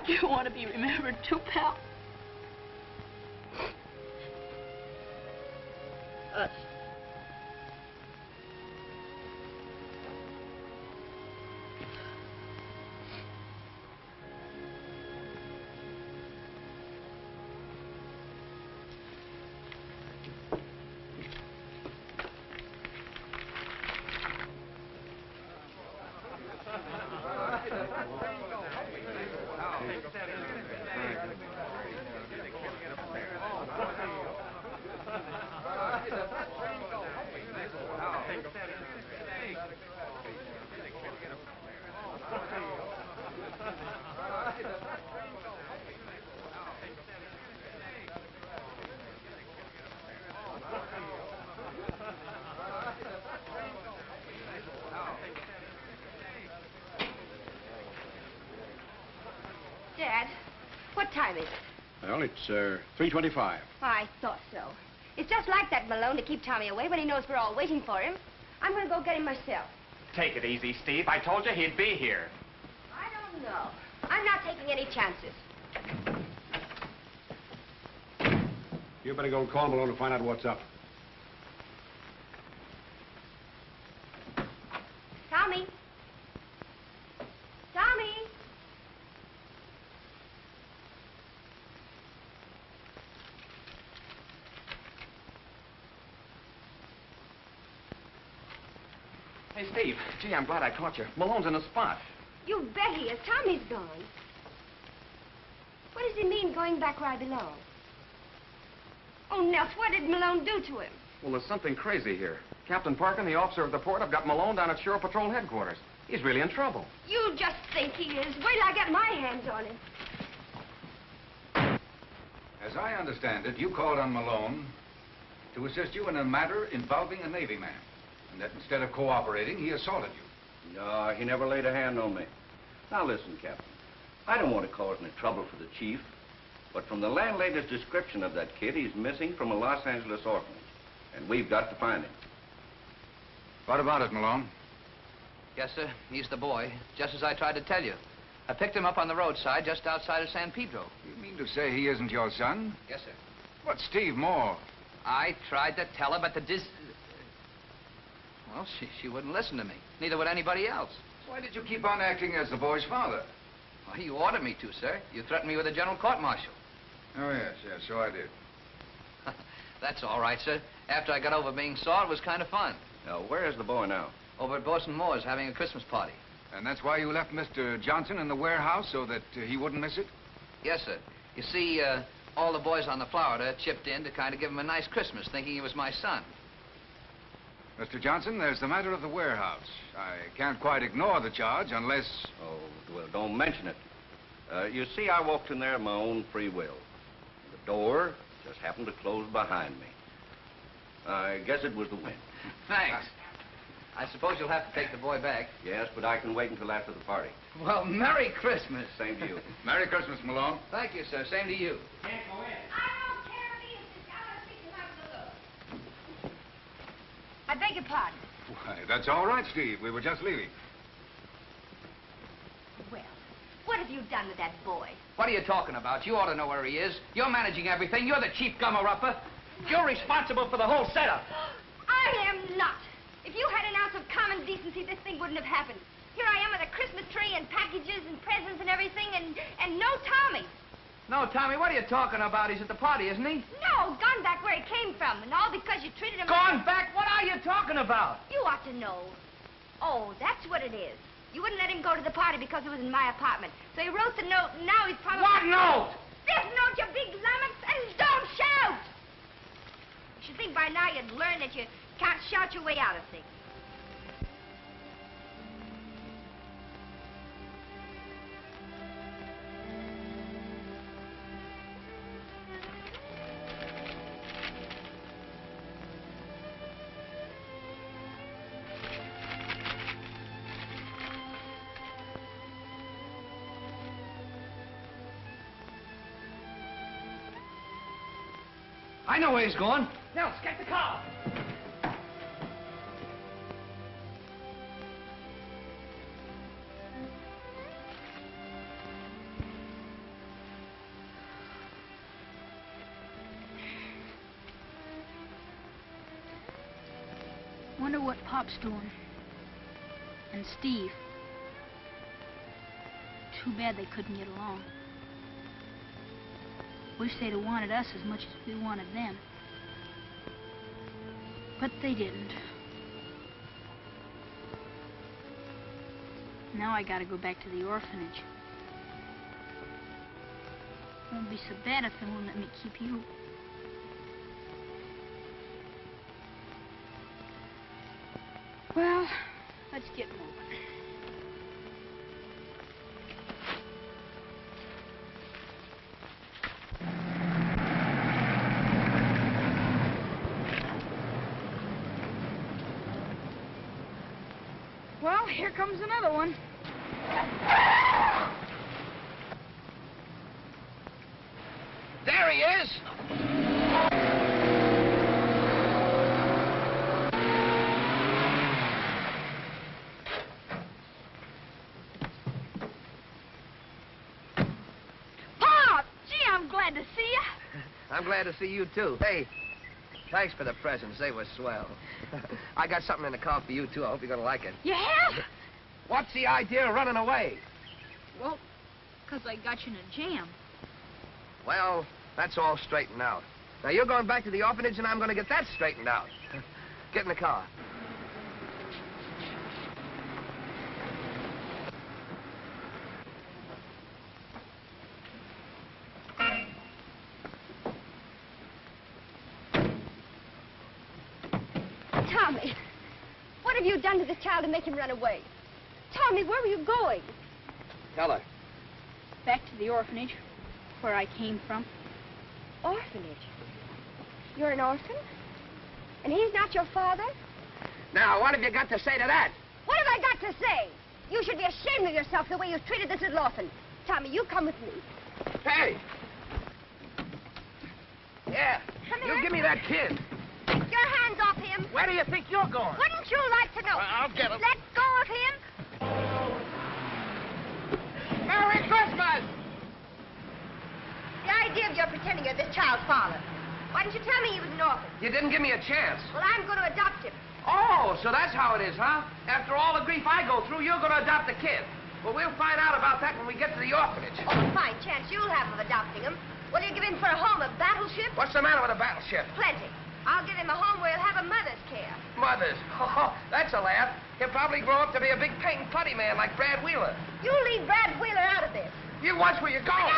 You want to be remembered too, pal? Us. Dad, what time is it? Well, it's 3:25. I thought so. It's just like that, Malone, to keep Tommy away when he knows we're all waiting for him. I'm going to go get him myself. Take it easy, Steve. I told you he'd be here. I don't know. I'm not taking any chances. You better go and call Malone and find out what's up. Tommy. Tommy. Hey, Steve. Gee, I'm glad I caught you. Malone's in a spot. You bet he is. Tommy's gone. What does he mean, going back where I belong? Oh, Nels, what did Malone do to him? Well, there's something crazy here. Captain Parker and the officer of the port have got Malone down at Shore Patrol headquarters. He's really in trouble. You just think he is. Wait till I get my hands on him. As I understand it, you called on Malone to assist you in a matter involving a Navy man. And that instead of cooperating, he assaulted you. No, he never laid a hand on me. Now listen, Captain. I don't want to cause any trouble for the chief, but from the landlady's description of that kid, he's missing from a Los Angeles orphanage. And we've got to find him. What about it, Malone? Yes, sir. He's the boy, just as I tried to tell you. I picked him up on the roadside just outside of San Pedro. You mean to say he isn't your son? Yes, sir. But Steve Moore. I tried to tell her, but well, she wouldn't listen to me. Neither would anybody else. Why did you keep on acting as the boy's father? Well, you ordered me to, sir. You threatened me with a general court-martial. Oh, yes, so I did. That's all right, sir. After I got over being sore, it was kind of fun. Now, where is the boy now? Over at Boston Moore's having a Christmas party. And that's why you left Mr. Johnson in the warehouse, so that he wouldn't miss it? Yes, sir. You see, all the boys on the Florida chipped in to kind of give him a nice Christmas, thinking he was my son. Mr. Johnson, there's the matter of the warehouse. I can't quite ignore the charge unless... Oh, well, don't mention it. You see, I walked in there of my own free will. The door just happened to close behind me. I guess it was the wind. Thanks. I suppose you'll have to take the boy back. Yes, but I can wait until after the party. Well, Merry Christmas. Same to you. Merry Christmas, Malone. Thank you, sir. Same to you. Can't go in. I beg your pardon. Why, that's all right, Steve. We were just leaving. Well, what have you done with that boy? What are you talking about? You ought to know where he is. You're managing everything. You're the chief gummer-upper. You're responsible for the whole setup. I am not. If you had an ounce of common decency, this thing wouldn't have happened. Here I am with a Christmas tree and packages and presents and everything, and no Tommy. No, Tommy, what are you talking about? He's at the party, isn't he? No, gone back where he came from, and all because you treated him... Gone back? What are you talking about? You ought to know. Oh, that's what it is. You wouldn't let him go to the party because it was in my apartment. So he wrote the note, and now he's probably... What note? This note, you big lummox, and don't shout! You should think by now you'd learn that you can't shout your way out of things. I know where he's going. Nels, get the car. Wonder what Pop's doing. And Steve. Too bad they couldn't get along. Wish they'd have wanted us as much as we wanted them. But they didn't. Now I gotta go back to the orphanage. Won't be so bad if they won't let me keep you. Well, let's get moving. Well, here comes another one. There he is. Pop! Gee, I'm glad to see you. I'm glad to see you, too. Hey, thanks for the presents. They were swell. I got something in the car for you, too. I hope you're going to like it. You have? What's the idea of running away? Well, 'cause I got you in a jam. Well, that's all straightened out. Now, you're going back to the orphanage, and I'm going to get that straightened out. Get in the car. Tommy, what have you done to this child to make him run away? Tommy, where were you going? Tell her. Back to the orphanage, where I came from. Orphanage? You're an orphan? And he's not your father? Now, what have you got to say to that? What have I got to say? You should be ashamed of yourself the way you've treated this little orphan. Tommy, you come with me. Hey! Yeah, Come you here. give me that kid. Get your hands off him. Where do you think you're going? Wouldn't you like to know? I'll get him. Let go of him. Merry Christmas! The idea of your pretending you're this child's father. Why didn't you tell me he was an orphan? You didn't give me a chance. Well, I'm going to adopt him. Oh, so that's how it is, huh? After all the grief I go through, you're going to adopt the kid. Well, we'll find out about that when we get to the orphanage. Oh, a fine chance you'll have of adopting him. Will you give in for a home, a battleship? What's the matter with a battleship? Plenty. I'll give him a home where he'll have a mother's care. Mother's. Oh, that's a laugh. He'll probably grow up to be a big painting putty man like Brad Wheeler. You leave Brad Wheeler out of this. You watch where you're going.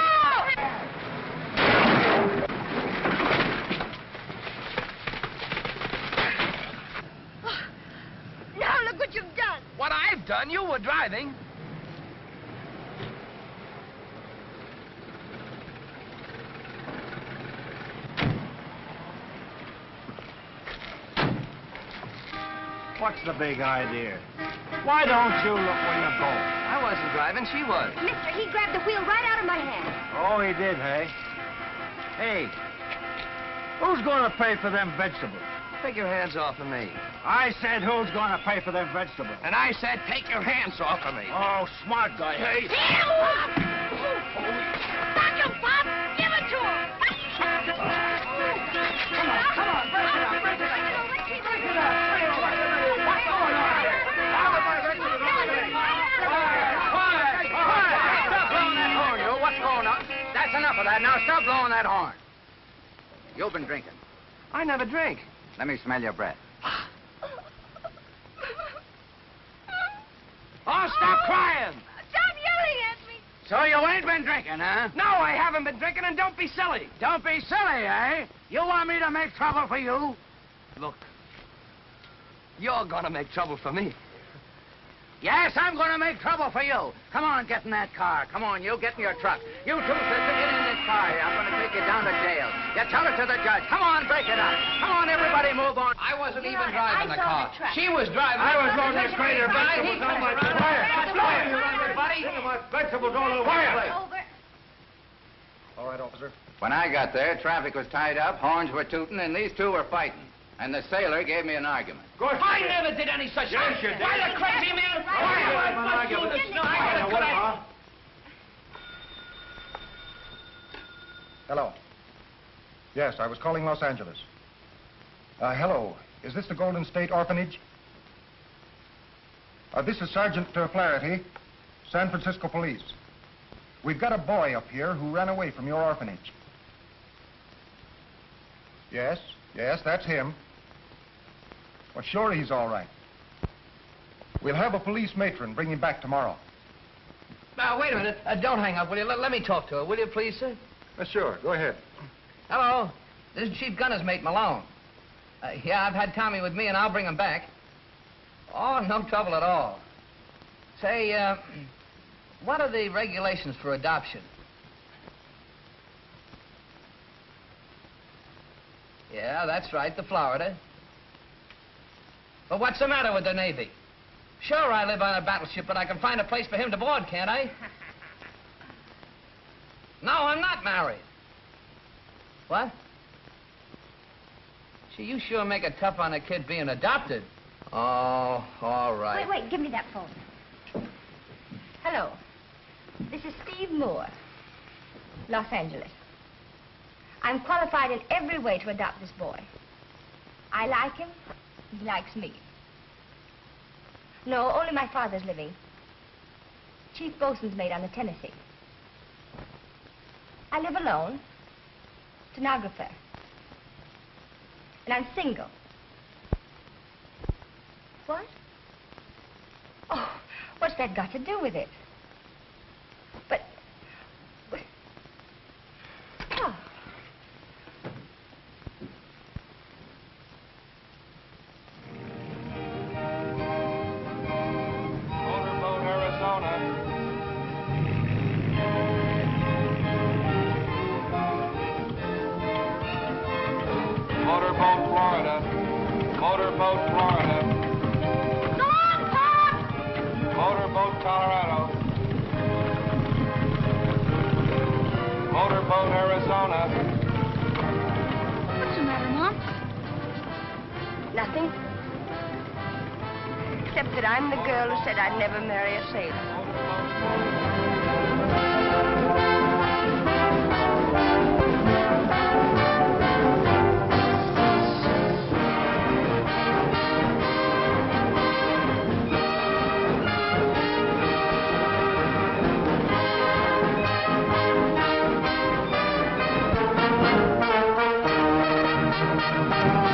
Now look what you've done. What I've done, you were driving. What's the big idea? Why don't you look where you're going? I wasn't driving, she was. Mister, he grabbed the wheel right out of my hand. Oh, he did, hey? Hey, who's going to pay for them vegetables? Take your hands off of me. I said who's going to pay for them vegetables? And I said take your hands off of me. Oh, smart guy, hey? Stop him, Pop! Give it to him! Come on, break it up, break it up. Break it up. What's going on here? Stop blowing that horn, you. What's going on? That's enough of that. Now stop blowing that horn. You've been drinking. I never drink. Let me smell your breath. Oh, stop crying! Stop yelling at me! So you ain't been drinking, huh? No, I haven't been drinking, and don't be silly. Don't be silly, eh? You want me to make trouble for you? Look, you're gonna make trouble for me. Yes, I'm going to make trouble for you. Come on, get in that car. Come on, you get in your truck. You two, sister, get in this car. I'm going to take you down to jail. You tell it to the judge. Come on, break it up. Come on, everybody, move on. I wasn't even driving the car. She was driving. I was loading this crate of vegetables on my wire. Everybody. My vegetables all over the wire. Over. All right, officer. When I got there, traffic was tied up, horns were tooting, and these two were fighting. And the sailor gave me an argument. I never did any such thing. Yes, you did. Why the crazy man? Hello. Yes, I was calling Los Angeles. Hello. Is this the Golden State Orphanage? This is Sergeant Flaherty, San Francisco Police. We've got a boy up here who ran away from your orphanage. Yes, that's him. Well, sure, he's all right. We'll have a police matron bring him back tomorrow. Now, wait a minute. Don't hang up, will you? Let me talk to her, will you, please, sir? Sure, go ahead. Hello. This is Chief Gunner's mate, Malone. Yeah, I've had Tommy with me, and I'll bring him back. Oh, no trouble at all. Say, what are the regulations for adoption? Yeah, that's right, the Florida. But what's the matter with the Navy? Sure, I live on a battleship, but I can find a place for him to board, can't I? No, I'm not married. What? Gee, you sure make it tough on a kid being adopted. Oh, all right. Wait, give me that phone. Hello. This is Steve Moore, Los Angeles. I'm qualified in every way to adopt this boy. I like him. He likes me. No, only my father's living. Chief bosun's mate on the Tennessee. I live alone. Stenographer. And I'm single. What? Oh, what's that got to do with it? But... Oh. Motorboat, Arizona. Motorboat, Florida. Motorboat, Florida. Go on, Pop! Motorboat, Colorado. Motorboat, Arizona. What's the matter, Mom? Nothing. Except that I'm the girl who said I'd never marry a sailor. Thank you.